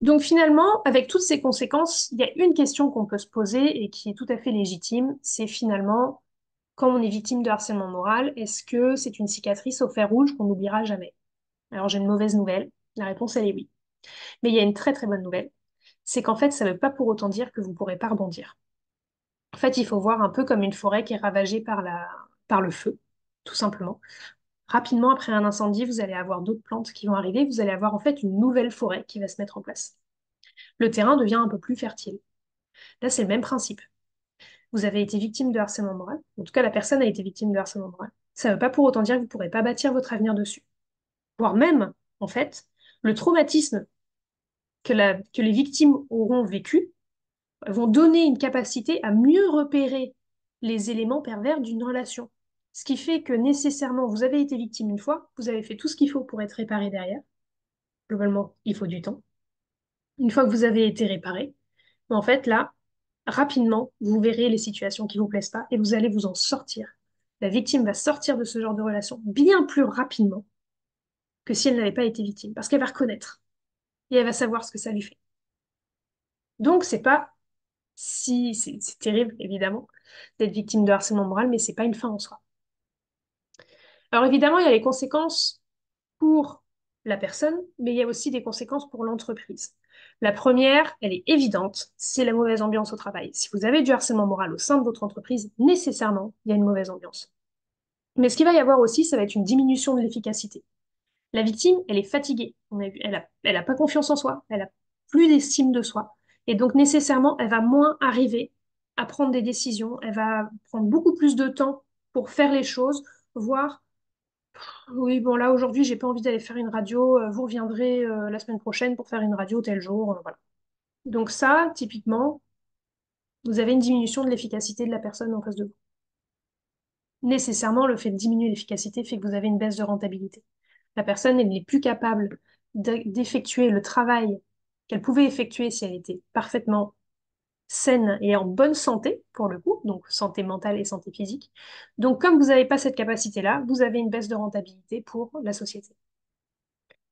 Donc finalement, avec toutes ces conséquences, il y a une question qu'on peut se poser et qui est tout à fait légitime, c'est finalement, quand on est victime de harcèlement moral, est-ce que c'est une cicatrice au fer rouge qu'on n'oubliera jamais? Alors j'ai une mauvaise nouvelle. La réponse, elle est oui. Mais il y a une très très bonne nouvelle. C'est qu'en fait, ça ne veut pas pour autant dire que vous ne pourrez pas rebondir. En fait, il faut voir un peu comme une forêt qui est ravagée par le feu, tout simplement. Rapidement, après un incendie, vous allez avoir d'autres plantes qui vont arriver. Vous allez avoir en fait une nouvelle forêt qui va se mettre en place. Le terrain devient un peu plus fertile. Là, c'est le même principe. Vous avez été victime de harcèlement moral. En tout cas, la personne a été victime de harcèlement moral. Ça ne veut pas pour autant dire que vous ne pourrez pas bâtir votre avenir dessus. Voire même, en fait, le traumatisme que les victimes auront vécu Elles vont donner une capacité à mieux repérer les éléments pervers d'une relation. Ce qui fait que nécessairement, vous avez été victime une fois, vous avez fait tout ce qu'il faut pour être réparé derrière. Globalement, il faut du temps. Une fois que vous avez été réparé, en fait, là, rapidement, vous verrez les situations qui vous plaisent pas et vous allez vous en sortir. La victime va sortir de ce genre de relation bien plus rapidement que si elle n'avait pas été victime, parce qu'elle va reconnaître et elle va savoir ce que ça lui fait. Donc, c'est pas si c'est terrible, évidemment, d'être victime de harcèlement moral, mais c'est pas une fin en soi. Alors évidemment, il y a les conséquences pour la personne, mais il y a aussi des conséquences pour l'entreprise. La première, elle est évidente, c'est la mauvaise ambiance au travail. Si vous avez du harcèlement moral au sein de votre entreprise, nécessairement, il y a une mauvaise ambiance. Mais ce qu'il va y avoir aussi, ça va être une diminution de l'efficacité. La victime, elle est fatiguée. Elle a pas confiance en soi. Elle a plus d'estime de soi. Et donc, nécessairement, elle va moins arriver à prendre des décisions. Elle va prendre beaucoup plus de temps pour faire les choses, voire, oui, bon, là, aujourd'hui, j'ai pas envie d'aller faire une radio. Vous reviendrez la semaine prochaine pour faire une radio tel jour. Voilà. Donc, ça, typiquement, vous avez une diminution de l'efficacité de la personne en face de vous. Nécessairement, le fait de diminuer l'efficacité fait que vous avez une baisse de rentabilité. La personne, elle n'est plus capable d'effectuer le travail qu'elle pouvait effectuer si elle était parfaitement saine et en bonne santé, pour le coup, donc santé mentale et santé physique. Donc, comme vous n'avez pas cette capacité-là, vous avez une baisse de rentabilité pour la société.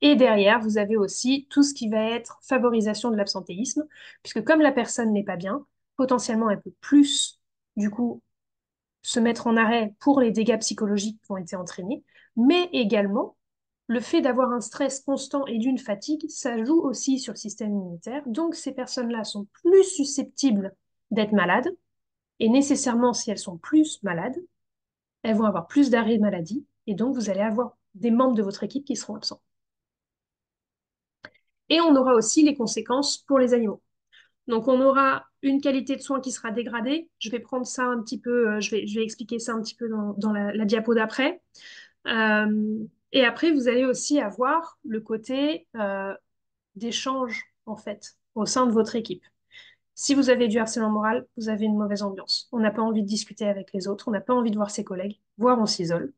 Et derrière, vous avez aussi tout ce qui va être favorisation de l'absentéisme, puisque comme la personne n'est pas bien, potentiellement, elle peut plus, du coup, se mettre en arrêt pour les dégâts psychologiques qui ont été entraînés, mais également le fait d'avoir un stress constant et d'une fatigue, ça joue aussi sur le système immunitaire. Donc ces personnes-là sont plus susceptibles d'être malades, et nécessairement, si elles sont plus malades, elles vont avoir plus d'arrêts de maladie, et donc vous allez avoir des membres de votre équipe qui seront absents. Et on aura aussi les conséquences pour les animaux. Donc on aura une qualité de soins qui sera dégradée. Je vais prendre ça un petit peu, je vais expliquer ça un petit peu dans la diapo d'après. Et après, vous allez aussi avoir le côté d'échange, en fait, au sein de votre équipe. Si vous avez du harcèlement moral, vous avez une mauvaise ambiance. On n'a pas envie de discuter avec les autres, on n'a pas envie de voir ses collègues, voire on s'isole.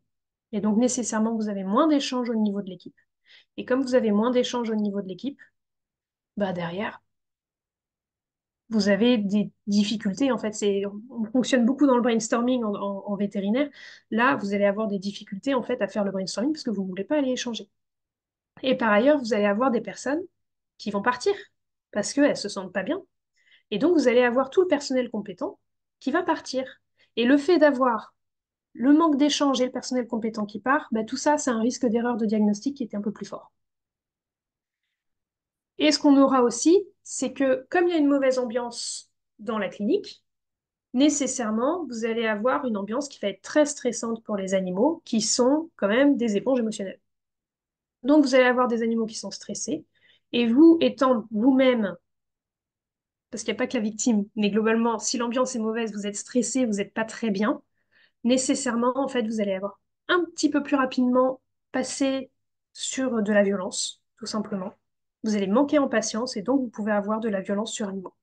Et donc, nécessairement, vous avez moins d'échanges au niveau de l'équipe. Et comme vous avez moins d'échanges au niveau de l'équipe, bah derrière, vous avez des difficultés. En fait, on fonctionne beaucoup dans le brainstorming en vétérinaire. Là, vous allez avoir des difficultés en fait à faire le brainstorming parce que vous ne voulez pas aller échanger. Et par ailleurs, vous allez avoir des personnes qui vont partir parce qu'elles ne se sentent pas bien. Et donc, vous allez avoir tout le personnel compétent qui va partir. Et le fait d'avoir le manque d'échange et le personnel compétent qui part, bah, tout ça, c'est un risque d'erreur de diagnostic qui était un peu plus fort. Et ce qu'on aura aussi, c'est que comme il y a une mauvaise ambiance dans la clinique, nécessairement, vous allez avoir une ambiance qui va être très stressante pour les animaux, qui sont quand même des éponges émotionnelles. Donc, vous allez avoir des animaux qui sont stressés, et vous, étant vous-même, parce qu'il n'y a pas que la victime, mais globalement, si l'ambiance est mauvaise, vous êtes stressé, vous n'êtes pas très bien, nécessairement, en fait, vous allez avoir un petit peu plus rapidement passé sur de la violence, tout simplement. Vous allez manquer en patience, et donc vous pouvez avoir de la violence sur animaux.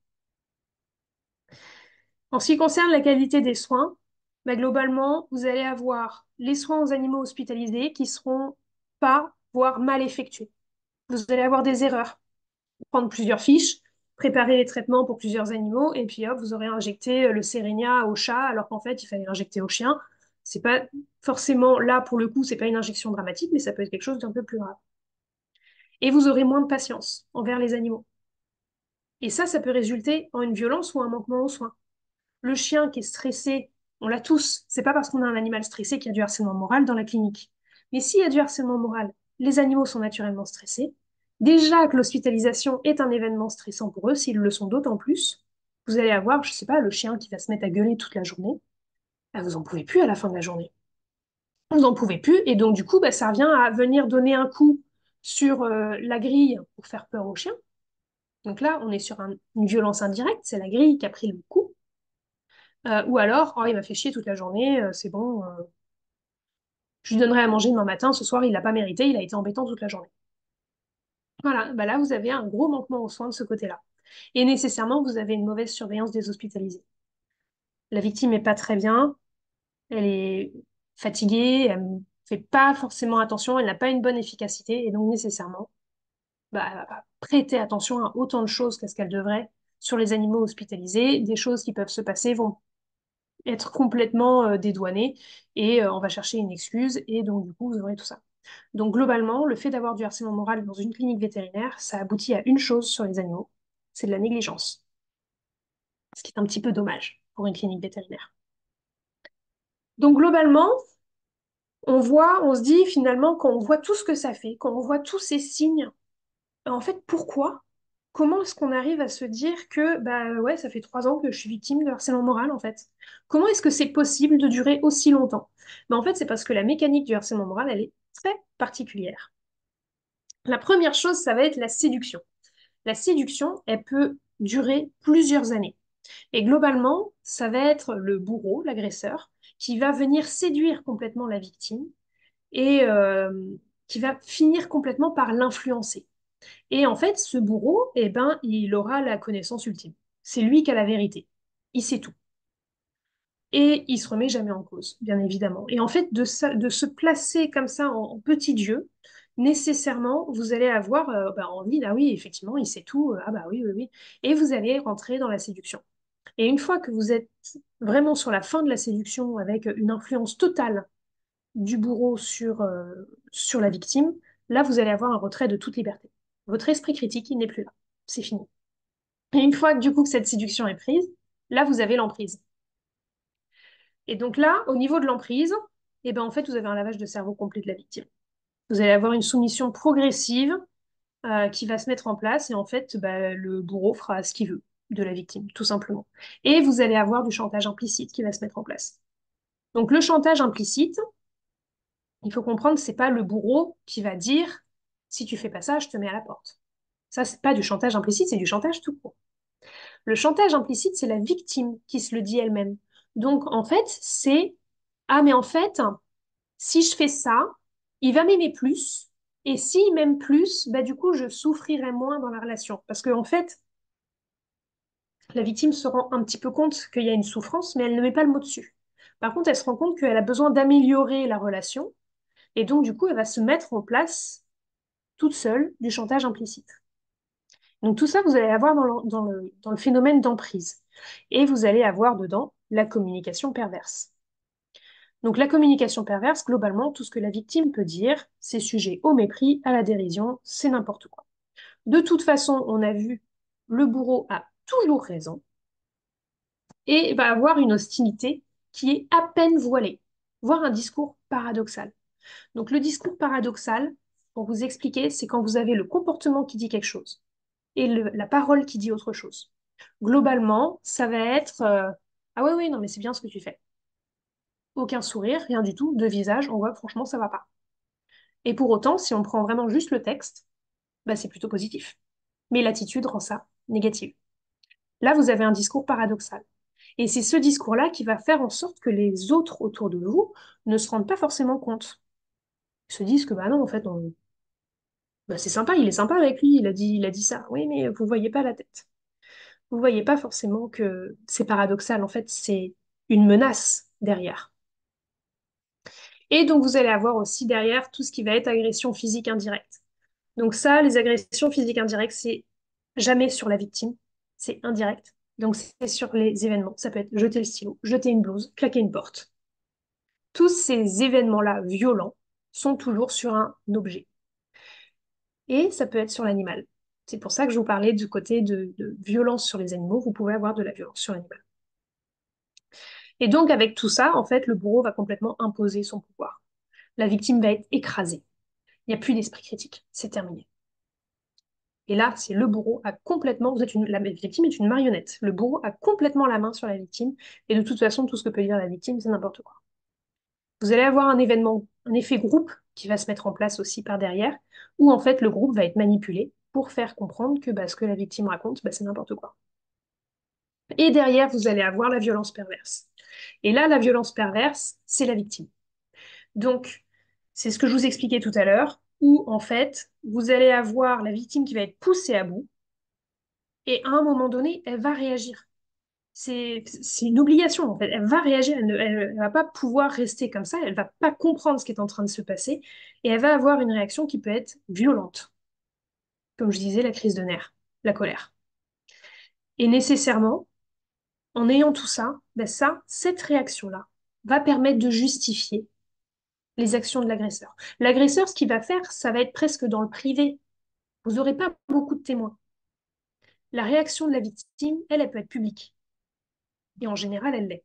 En ce qui concerne la qualité des soins, bah, globalement, vous allez avoir les soins aux animaux hospitalisés qui seront pas, voire mal effectués. Vous allez avoir des erreurs, prendre plusieurs fiches, préparer les traitements pour plusieurs animaux, et puis hop, vous aurez injecté le Sérénia au chat, alors qu'en fait, il fallait l'injecter au chien. C'est pas forcément là, pour le coup, c'est pas une injection dramatique, mais ça peut être quelque chose d'un peu plus grave. Et vous aurez moins de patience envers les animaux. Et ça peut résulter en une violence ou un manquement aux soins. Le chien qui est stressé, on l'a tous. C'est pas parce qu'on a un animal stressé qu'il y a du harcèlement moral dans la clinique. Mais s'il y a du harcèlement moral, les animaux sont naturellement stressés. Déjà que l'hospitalisation est un événement stressant pour eux, s'ils le sont d'autant plus, vous allez avoir, je sais pas, le chien qui va se mettre à gueuler toute la journée. Ah, vous en pouvez plus à la fin de la journée. Vous en pouvez plus, et donc du coup, bah, ça revient à venir donner un coup sur la grille pour faire peur au chien. Donc là, on est sur une violence indirecte, c'est la grille qui a pris le coup. Ou alors, oh, il m'a fait chier toute la journée, c'est bon, je lui donnerai à manger demain matin, ce soir, il l'a pas mérité, il a été embêtant toute la journée. Voilà, bah là, vous avez un gros manquement aux soins de ce côté-là. Et nécessairement, vous avez une mauvaise surveillance des hospitalisés. La victime n'est pas très bien, elle est fatiguée, elle ne fait pas forcément attention, elle n'a pas une bonne efficacité, et donc nécessairement, bah, elle va pas prêter attention à autant de choses qu'à ce qu'elle devrait sur les animaux hospitalisés. Des choses qui peuvent se passer vont être complètement dédouanées, et on va chercher une excuse, et donc du coup, vous aurez tout ça. Donc globalement, le fait d'avoir du harcèlement moral dans une clinique vétérinaire, ça aboutit à une chose sur les animaux, c'est de la négligence, ce qui est un petit peu dommage pour une clinique vétérinaire. Donc globalement, on se dit finalement, quand on voit tout ce que ça fait, quand on voit tous ces signes, en fait, pourquoi? Comment est-ce qu'on arrive à se dire que, bah ouais, ça fait 3 ans que je suis victime de harcèlement moral, en fait? Comment est-ce que c'est possible de durer aussi longtemps? En fait, c'est parce que la mécanique du harcèlement moral, elle est très particulière. La première chose, ça va être la séduction. La séduction, elle peut durer plusieurs années. Et globalement, ça va être le bourreau, l'agresseur, qui va venir séduire complètement la victime et qui va finir complètement par l'influencer. Et en fait, ce bourreau, eh ben, il aura la connaissance ultime. C'est lui qui a la vérité. Il sait tout. Et il se remet jamais en cause, bien évidemment. Et en fait, de se placer comme ça en petit Dieu, nécessairement, vous allez avoir bah, envie, ah oui, effectivement, il sait tout, ah bah oui, oui, oui. Et vous allez rentrer dans la séduction. Et une fois que vous êtes vraiment sur la fin de la séduction, avec une influence totale du bourreau sur la victime, là, vous allez avoir un retrait de toute liberté. Votre esprit critique, il n'est plus là. C'est fini. Et une fois que du coup que cette séduction est prise, là, vous avez l'emprise. Et donc là, au niveau de l'emprise, eh ben, en fait, vous avez un lavage de cerveau complet de la victime. Vous allez avoir une soumission progressive qui va se mettre en place et en fait, bah, le bourreau fera ce qu'il veut de la victime, tout simplement. Et vous allez avoir du chantage implicite qui va se mettre en place. Donc le chantage implicite, il faut comprendre que c'est pas le bourreau qui va dire si tu fais pas ça, je te mets à la porte. Ça, c'est pas du chantage implicite, c'est du chantage tout court. Le chantage implicite, c'est la victime qui se le dit elle-même. Donc en fait, c'est ah mais en fait, si je fais ça, il va m'aimer plus. Et s'il m'aime plus, bah du coup, je souffrirai moins dans la relation. Parce qu'en en fait, la victime se rend un petit peu compte qu'il y a une souffrance, mais elle ne met pas le mot dessus. Par contre, elle se rend compte qu'elle a besoin d'améliorer la relation. Et donc, du coup, elle va se mettre en place toute seule du chantage implicite. Donc, tout ça, vous allez avoir dans le phénomène d'emprise. Et vous allez avoir dedans la communication perverse. Donc, la communication perverse, globalement, tout ce que la victime peut dire, c'est sujet au mépris, à la dérision, c'est n'importe quoi. De toute façon, on a vu, le bourreau a toujours raison et va avoir une hostilité qui est à peine voilée, voire un discours paradoxal. Donc le discours paradoxal, pour vous expliquer, c'est quand vous avez le comportement qui dit quelque chose et la parole qui dit autre chose. Globalement, ça va être ah oui, oui, non, mais c'est bien ce que tu fais. Aucun sourire, rien du tout, deux visages, on voit que franchement, ça va pas. Et pour autant, si on prend vraiment juste le texte, bah, c'est plutôt positif. Mais l'attitude rend ça négatif. Là, vous avez un discours paradoxal. Et c'est ce discours-là qui va faire en sorte que les autres autour de vous ne se rendent pas forcément compte. Ils se disent que, bah non, en fait, bah, c'est sympa, il est sympa avec lui, il a dit ça. Oui, mais vous voyez pas la tête. Vous voyez pas forcément que c'est paradoxal. En fait, c'est une menace derrière. Et donc, vous allez avoir aussi derrière tout ce qui va être agression physique indirecte. Donc ça, les agressions physiques indirectes, c'est jamais sur la victime, c'est indirect. Donc c'est sur les événements. Ça peut être jeter le stylo, jeter une blouse, claquer une porte. Tous ces événements-là violents sont toujours sur un objet. Et ça peut être sur l'animal. C'est pour ça que je vous parlais du côté de violence sur les animaux. Vous pouvez avoir de la violence sur l'animal. Et donc avec tout ça, en fait, le bourreau va complètement imposer son pouvoir. La victime va être écrasée. Il n'y a plus d'esprit critique. C'est terminé. Et là, c'est le bourreau a complètement, la victime est une marionnette. Le bourreau a complètement la main sur la victime. Et de toute façon, tout ce que peut dire la victime, c'est n'importe quoi. Vous allez avoir un événement, un effet groupe qui va se mettre en place aussi par derrière, où en fait le groupe va être manipulé pour faire comprendre que bah, ce que la victime raconte, bah, c'est n'importe quoi. Et derrière, vous allez avoir la violence perverse. Et là, la violence perverse, c'est la victime. Donc, c'est ce que je vous expliquais tout à l'heure, où en fait, vous allez avoir la victime qui va être poussée à bout, Et à un moment donné, elle va réagir. C'est une obligation, en fait. Elle va réagir, elle va pas pouvoir rester comme ça, elle va pas comprendre ce qui est en train de se passer, et elle va avoir une réaction qui peut être violente. Comme je disais, la crise de nerfs, la colère. Et nécessairement, en ayant tout ça, ben ça, cette réaction-là, va permettre de justifier les actions de l'agresseur. L'agresseur, ce qu'il va faire, ça va être presque dans le privé. Vous n'aurez pas beaucoup de témoins. La réaction de la victime, elle peut être publique. Et en général, elle l'est.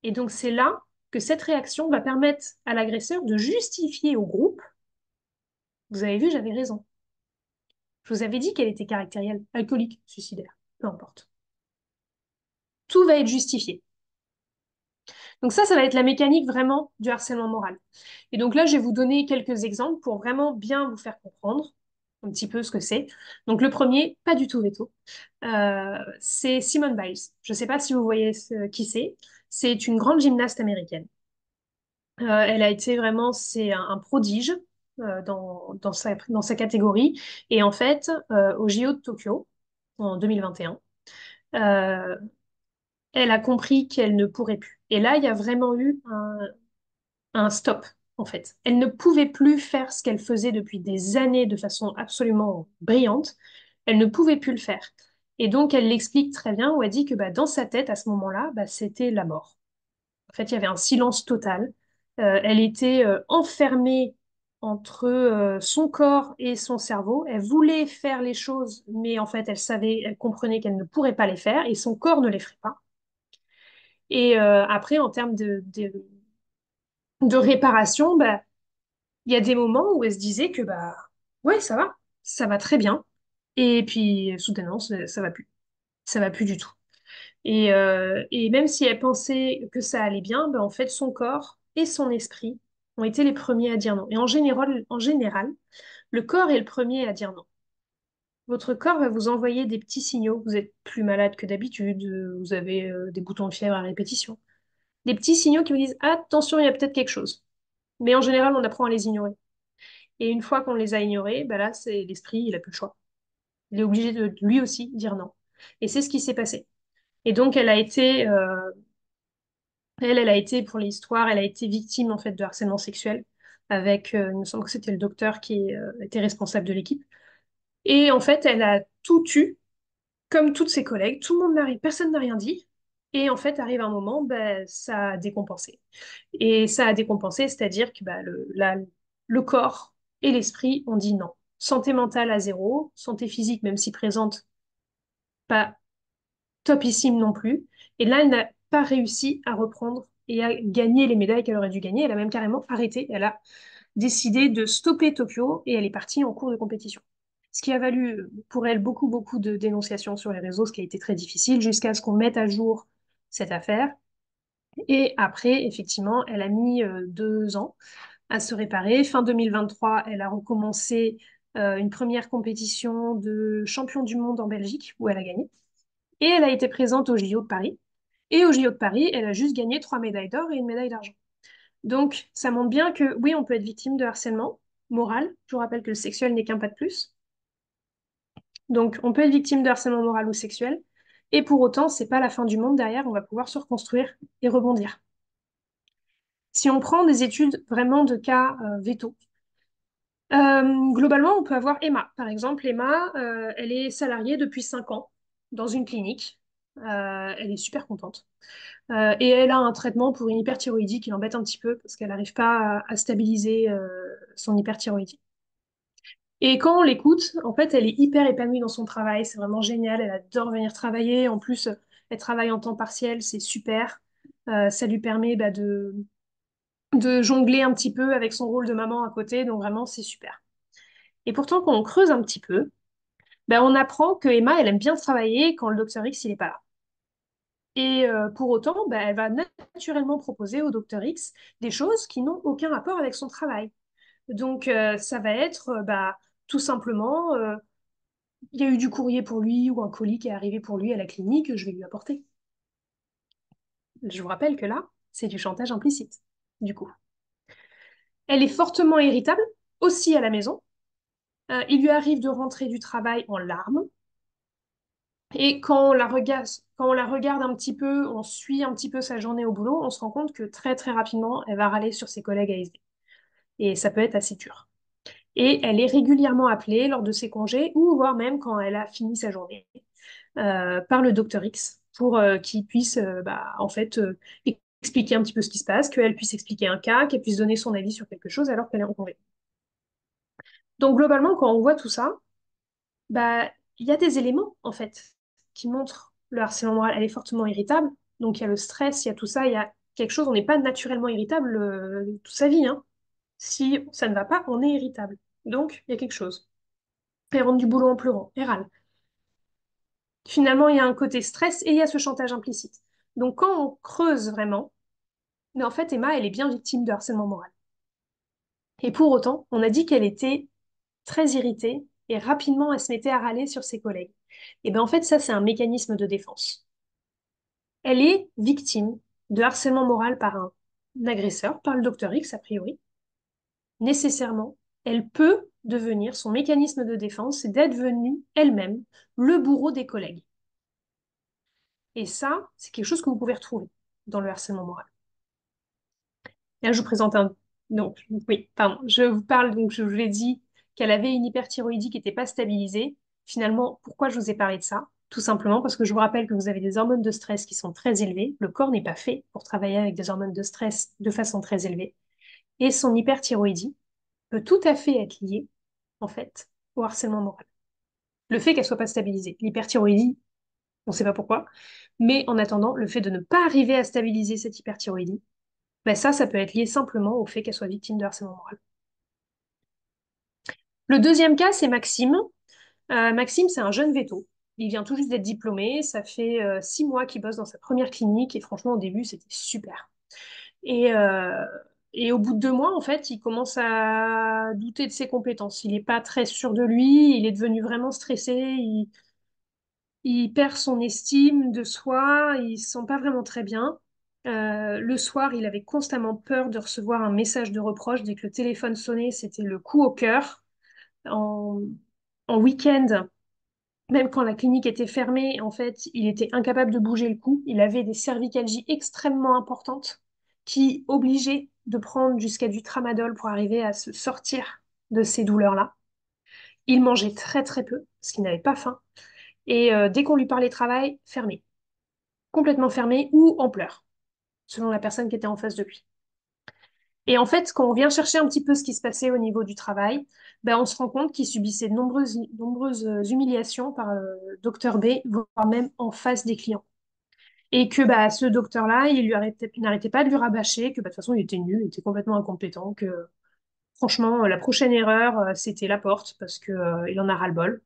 Et donc, c'est là que cette réaction va permettre à l'agresseur de justifier au groupe, vous avez vu, j'avais raison. Je vous avais dit qu'elle était caractérielle, alcoolique, suicidaire, peu importe. Tout va être justifié. Donc ça va être la mécanique vraiment du harcèlement moral. Et donc là, je vais vous donner quelques exemples pour vraiment bien vous faire comprendre un petit peu ce que c'est. Donc le premier, pas du tout veto, c'est Simone Biles. Je ne sais pas si vous voyez qui c'est. C'est une grande gymnaste américaine. Elle a été vraiment, c'est un prodige dans sa catégorie. Et en fait, au JO de Tokyo, en 2021, euh, elle a compris qu'elle ne pourrait plus. Et là, il y a vraiment eu un stop, en fait. Elle ne pouvait plus faire ce qu'elle faisait depuis des années de façon absolument brillante. Elle ne pouvait plus le faire. Et donc, elle l'explique très bien, où elle dit que bah, dans sa tête, à ce moment-là, bah, c'était la mort. En fait, il y avait un silence total. Elle était enfermée entre son corps et son cerveau. Elle voulait faire les choses, mais en fait, elle savait, elle comprenait qu'elle ne pourrait pas les faire et son corps ne les ferait pas. Et après, en termes de réparation, bah, il y a des moments où elle se disait que bah ouais, ça va très bien. Et puis soudainement, ça va plus. Ça va plus du tout. Et même si elle pensait que ça allait bien, ben, en fait, son corps et son esprit ont été les premiers à dire non. Et en général, le corps est le premier à dire non. Votre corps va vous envoyer des petits signaux. Vous êtes plus malade que d'habitude, vous avez des boutons de fièvre à répétition. Des petits signaux qui vous disent, attention, il y a peut-être quelque chose. Mais en général, on apprend à les ignorer. Et une fois qu'on les a ignorés, ben là, c'est l'esprit, il a plus le choix. Il est obligé de lui aussi dire non. Et c'est ce qui s'est passé. Et donc, elle a été, pour l'histoire, elle a été victime en fait de harcèlement sexuel avec, il me semble que c'était le docteur qui était responsable de l'équipe. Et en fait, elle a tout eu, comme toutes ses collègues. Tout le monde n'a rien, personne n'a rien dit. Et en fait, arrive un moment, ben, ça a décompensé. Et ça a décompensé, c'est-à-dire que bah, le corps et l'esprit ont dit non. Santé mentale à zéro, santé physique, même si présente, pas topissime non plus. Et là, elle n'a pas réussi à reprendre et à gagner les médailles qu'elle aurait dû gagner. Elle a même carrément arrêté. Elle a décidé de stopper Tokyo et elle est partie en cours de compétition. Ce qui a valu pour elle beaucoup, beaucoup de dénonciations sur les réseaux, ce qui a été très difficile, jusqu'à ce qu'on mette à jour cette affaire. Et après, effectivement, elle a mis 2 ans à se réparer. Fin 2023, elle a recommencé une première compétition de champion du monde en Belgique, où elle a gagné. Et elle a été présente au JO de Paris. Et au JO de Paris, elle a juste gagné 3 médailles d'or et une médaille d'argent. Donc, ça montre bien que oui, on peut être victime de harcèlement moral. Je vous rappelle que le sexuel n'est qu'un pas de plus. Donc, on peut être victime de harcèlement moral ou sexuel. Et pour autant, c'est pas la fin du monde derrière. On va pouvoir se reconstruire et rebondir. Si on prend des études vraiment de cas veto, globalement, on peut avoir Emma. Par exemple, Emma, elle est salariée depuis 5 ans dans une clinique. Elle est super contente. Et elle a un traitement pour une hyperthyroïdie qui l'embête un petit peu parce qu'elle n'arrive pas à stabiliser son hyperthyroïdie. Et quand on l'écoute, en fait, elle est hyper épanouie dans son travail. C'est vraiment génial. Elle adore venir travailler. En plus, elle travaille en temps partiel. C'est super. Ça lui permet bah, de jongler un petit peu avec son rôle de maman à côté. Donc vraiment, c'est super. Et pourtant, quand on creuse un petit peu, bah, on apprend que Emma, elle aime bien travailler quand le docteur X, il n'est pas là. Et pour autant, bah, elle va naturellement proposer au docteur X des choses qui n'ont aucun rapport avec son travail. Donc, ça va être bah, tout simplement, il y a eu du courrier pour lui ou un colis qui est arrivé pour lui à la clinique, je vais lui apporter. Je vous rappelle que là, c'est du chantage implicite, du coup. Elle est fortement irritable, aussi à la maison. Il lui arrive de rentrer du travail en larmes. Et quand on la regarde un petit peu, on suit un petit peu sa journée au boulot, on se rend compte que très très rapidement, elle va râler sur ses collègues ASV. Et ça peut être assez dur. Et elle est régulièrement appelée lors de ses congés ou voire même quand elle a fini sa journée par le docteur X pour qu'il puisse en fait expliquer un petit peu ce qui se passe, qu'elle puisse expliquer un cas, qu'elle puisse donner son avis sur quelque chose alors qu'elle est en congé. Donc globalement, quand on voit tout ça, bah il y a des éléments en fait qui montrent le harcèlement moral. Elle est fortement irritable, donc il y a le stress, il y a tout ça, il y a quelque chose. On n'est pas naturellement irritable toute sa vie, hein. Si ça ne va pas, on est irritable. Donc il y a quelque chose. Elle rentre du boulot en pleurant, elle râle. Finalement, il y a un côté stress et il y a ce chantage implicite. Donc quand on creuse vraiment, mais en fait Emma, elle est bien victime de harcèlement moral. Et pour autant, on a dit qu'elle était très irritée et rapidement elle se mettait à râler sur ses collègues. Et bien en fait, ça, c'est un mécanisme de défense. Elle est victime de harcèlement moral par un agresseur, par le docteur X a priori. Nécessairement, elle peut devenir, son mécanisme de défense, c'est d'être venue elle-même le bourreau des collègues. Et ça, c'est quelque chose que vous pouvez retrouver dans le harcèlement moral. Là, je vous présente un... Donc, oui, pardon. Je vous parle, donc je vous l'ai dit qu'elle avait une hyperthyroïdie qui n'était pas stabilisée. Finalement, pourquoi je vous ai parlé de ça? Tout simplement parce que je vous rappelle que vous avez des hormones de stress qui sont très élevées. Le corps n'est pas fait pour travailler avec des hormones de stress de façon très élevée. Et son hyperthyroïdie peut tout à fait être liée, en fait, au harcèlement moral. Le fait qu'elle soit pas stabilisée. L'hyperthyroïdie, on ne sait pas pourquoi. Mais en attendant, le fait de ne pas arriver à stabiliser cette hyperthyroïdie, ben ça peut être lié simplement au fait qu'elle soit victime de harcèlement moral. Le deuxième cas, c'est Maxime. Maxime, c'est un jeune véto. Il vient tout juste d'être diplômé. Ça fait 6 mois qu'il bosse dans sa première clinique et franchement, au début, c'était super. Et, euh, et au bout de 2 mois, en fait, il commence à douter de ses compétences. Il n'est pas très sûr de lui. Il est devenu vraiment stressé. Il perd son estime de soi. Il se sent pas vraiment très bien. Le soir, il avait constamment peur de recevoir un message de reproche. Dès que le téléphone sonnait, c'était le coup au cœur. En, en week-end, même quand la clinique était fermée, en fait, il était incapable de bouger le cou. Il avait des cervicalgies extrêmement importantes qui obligeaient de prendre jusqu'à du tramadol pour arriver à se sortir de ces douleurs-là. Il mangeait très très peu parce qu'il n'avait pas faim. Et dès qu'on lui parlait travail, fermé. Complètement fermé ou en pleurs, selon la personne qui était en face de lui. Et en fait, quand on vient chercher un petit peu ce qui se passait au niveau du travail, ben, on se rend compte qu'il subissait de nombreuses humiliations par docteur B, voire même en face des clients. Et que bah, ce docteur-là, il n'arrêtait pas de lui rabâcher que bah, de toute façon, il était nul, il était complètement incompétent, que franchement, la prochaine erreur, c'était la porte, parce que, il en a ras-le-bol.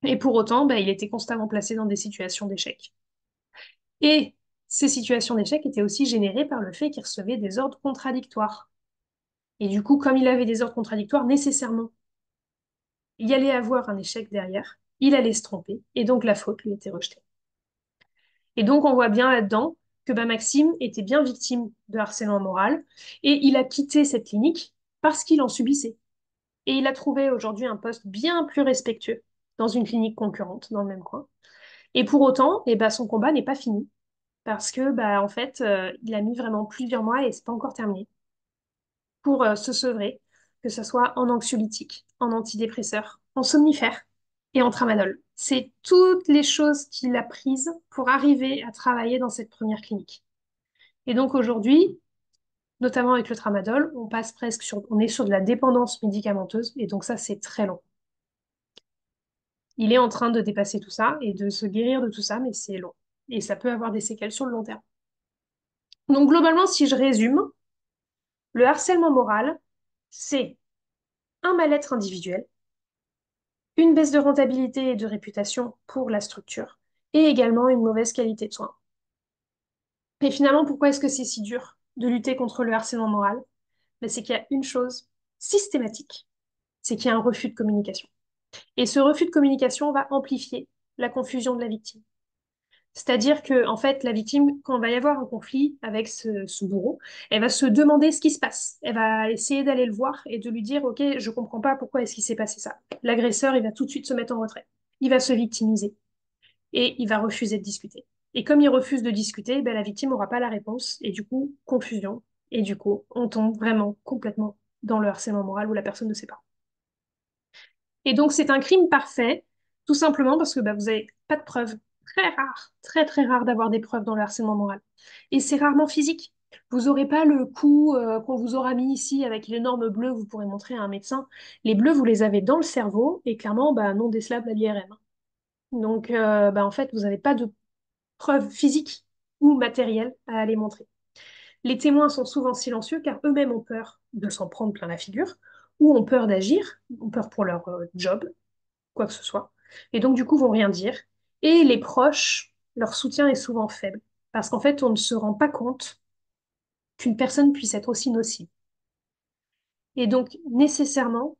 Et pour autant, bah, il était constamment placé dans des situations d'échec. Et ces situations d'échec étaient aussi générées par le fait qu'il recevait des ordres contradictoires. Et du coup, comme il avait des ordres contradictoires, nécessairement, il y allait avoir un échec derrière, il allait se tromper, et donc la faute lui était rejetée. Et donc, on voit bien là-dedans que bah, Maxime était bien victime de harcèlement moral, et il a quitté cette clinique parce qu'il en subissait. Et il a trouvé aujourd'hui un poste bien plus respectueux dans une clinique concurrente, dans le même coin. Et pour autant, eh ben, son combat n'est pas fini, parce que bah, en fait, il a mis vraiment plusieurs mois et c'est pas encore terminé pour se sevrer, que ce soit en anxiolytique, en antidépresseur, en somnifère et en tramadol. C'est toutes les choses qu'il a prises pour arriver à travailler dans cette première clinique. Et donc aujourd'hui, notamment avec le tramadol, on est sur de la dépendance médicamenteuse et donc ça, c'est très long. Il est en train de dépasser tout ça et de se guérir de tout ça, mais c'est long. Et ça peut avoir des séquelles sur le long terme. Donc globalement, si je résume, le harcèlement moral, c'est un mal-être individuel, une baisse de rentabilité et de réputation pour la structure, et également une mauvaise qualité de soins. Et finalement, pourquoi est-ce que c'est si dur de lutter contre le harcèlement moral? Ben, c'est qu'il y a une chose systématique, c'est qu'il y a un refus de communication. Et ce refus de communication va amplifier la confusion de la victime. C'est-à-dire que, en fait, la victime, quand il va y avoir un conflit avec ce bourreau, elle va se demander ce qui se passe. Elle va essayer d'aller le voir et de lui dire, OK, je comprends pas pourquoi est-ce qu'il s'est passé ça. L'agresseur, il va tout de suite se mettre en retrait. Il va se victimiser. et il va refuser de discuter. Et comme il refuse de discuter, ben, la victime n'aura pas la réponse, et du coup, confusion, et du coup, on tombe vraiment complètement dans le harcèlement moral où la personne ne sait pas. Et donc, c'est un crime parfait, tout simplement parce que bah, vous n'avez pas de preuves. Très rare, très très rare d'avoir des preuves dans le harcèlement moral. Et c'est rarement physique. Vous n'aurez pas le coup qu'on vous aura mis ici avec l'énorme bleu, vous pourrez montrer à un médecin. Les bleus, vous les avez dans le cerveau et clairement, bah, non décelable à l'IRM. Donc, bah, en fait, vous n'avez pas de preuves physiques ou matérielles à aller montrer. Les témoins sont souvent silencieux car eux-mêmes ont peur de s'en prendre plein la figure ou ont peur d'agir, ont peur pour leur job, quoi que ce soit. Et donc, du coup, vont rien dire. Et les proches, leur soutien est souvent faible. Parce qu'en fait, on ne se rend pas compte qu'une personne puisse être aussi nocive. Et donc, nécessairement,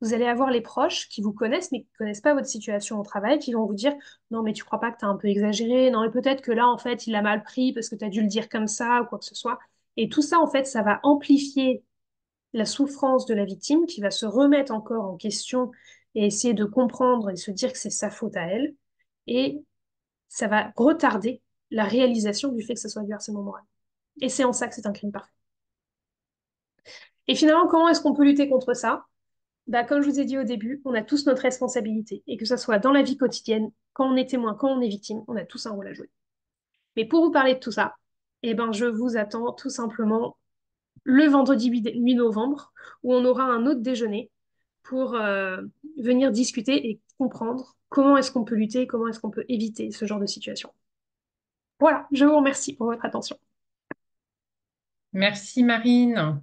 vous allez avoir les proches qui vous connaissent, mais qui ne connaissent pas votre situation au travail, qui vont vous dire, non, mais tu crois pas que tu as un peu exagéré, non, mais peut-être que là, en fait, il a mal pris parce que tu as dû le dire comme ça, ou quoi que ce soit. Et tout ça, en fait, ça va amplifier la souffrance de la victime qui va se remettre encore en question et essayer de comprendre et se dire que c'est sa faute à elle. Et ça va retarder la réalisation du fait que ce soit du harcèlement moral. Et c'est en ça que c'est un crime parfait. Et finalement, comment est-ce qu'on peut lutter contre ça? Bah, comme je vous ai dit au début, on a tous notre responsabilité. Et que ce soit dans la vie quotidienne, quand on est témoin, quand on est victime, on a tous un rôle à jouer. Mais pour vous parler de tout ça, eh ben, je vous attends tout simplement le vendredi 8 novembre, où on aura un autre déjeuner pour venir discuter et comprendre comment est-ce qu'on peut lutter, comment est-ce qu'on peut éviter ce genre de situation. Voilà, je vous remercie pour votre attention. Merci Marine.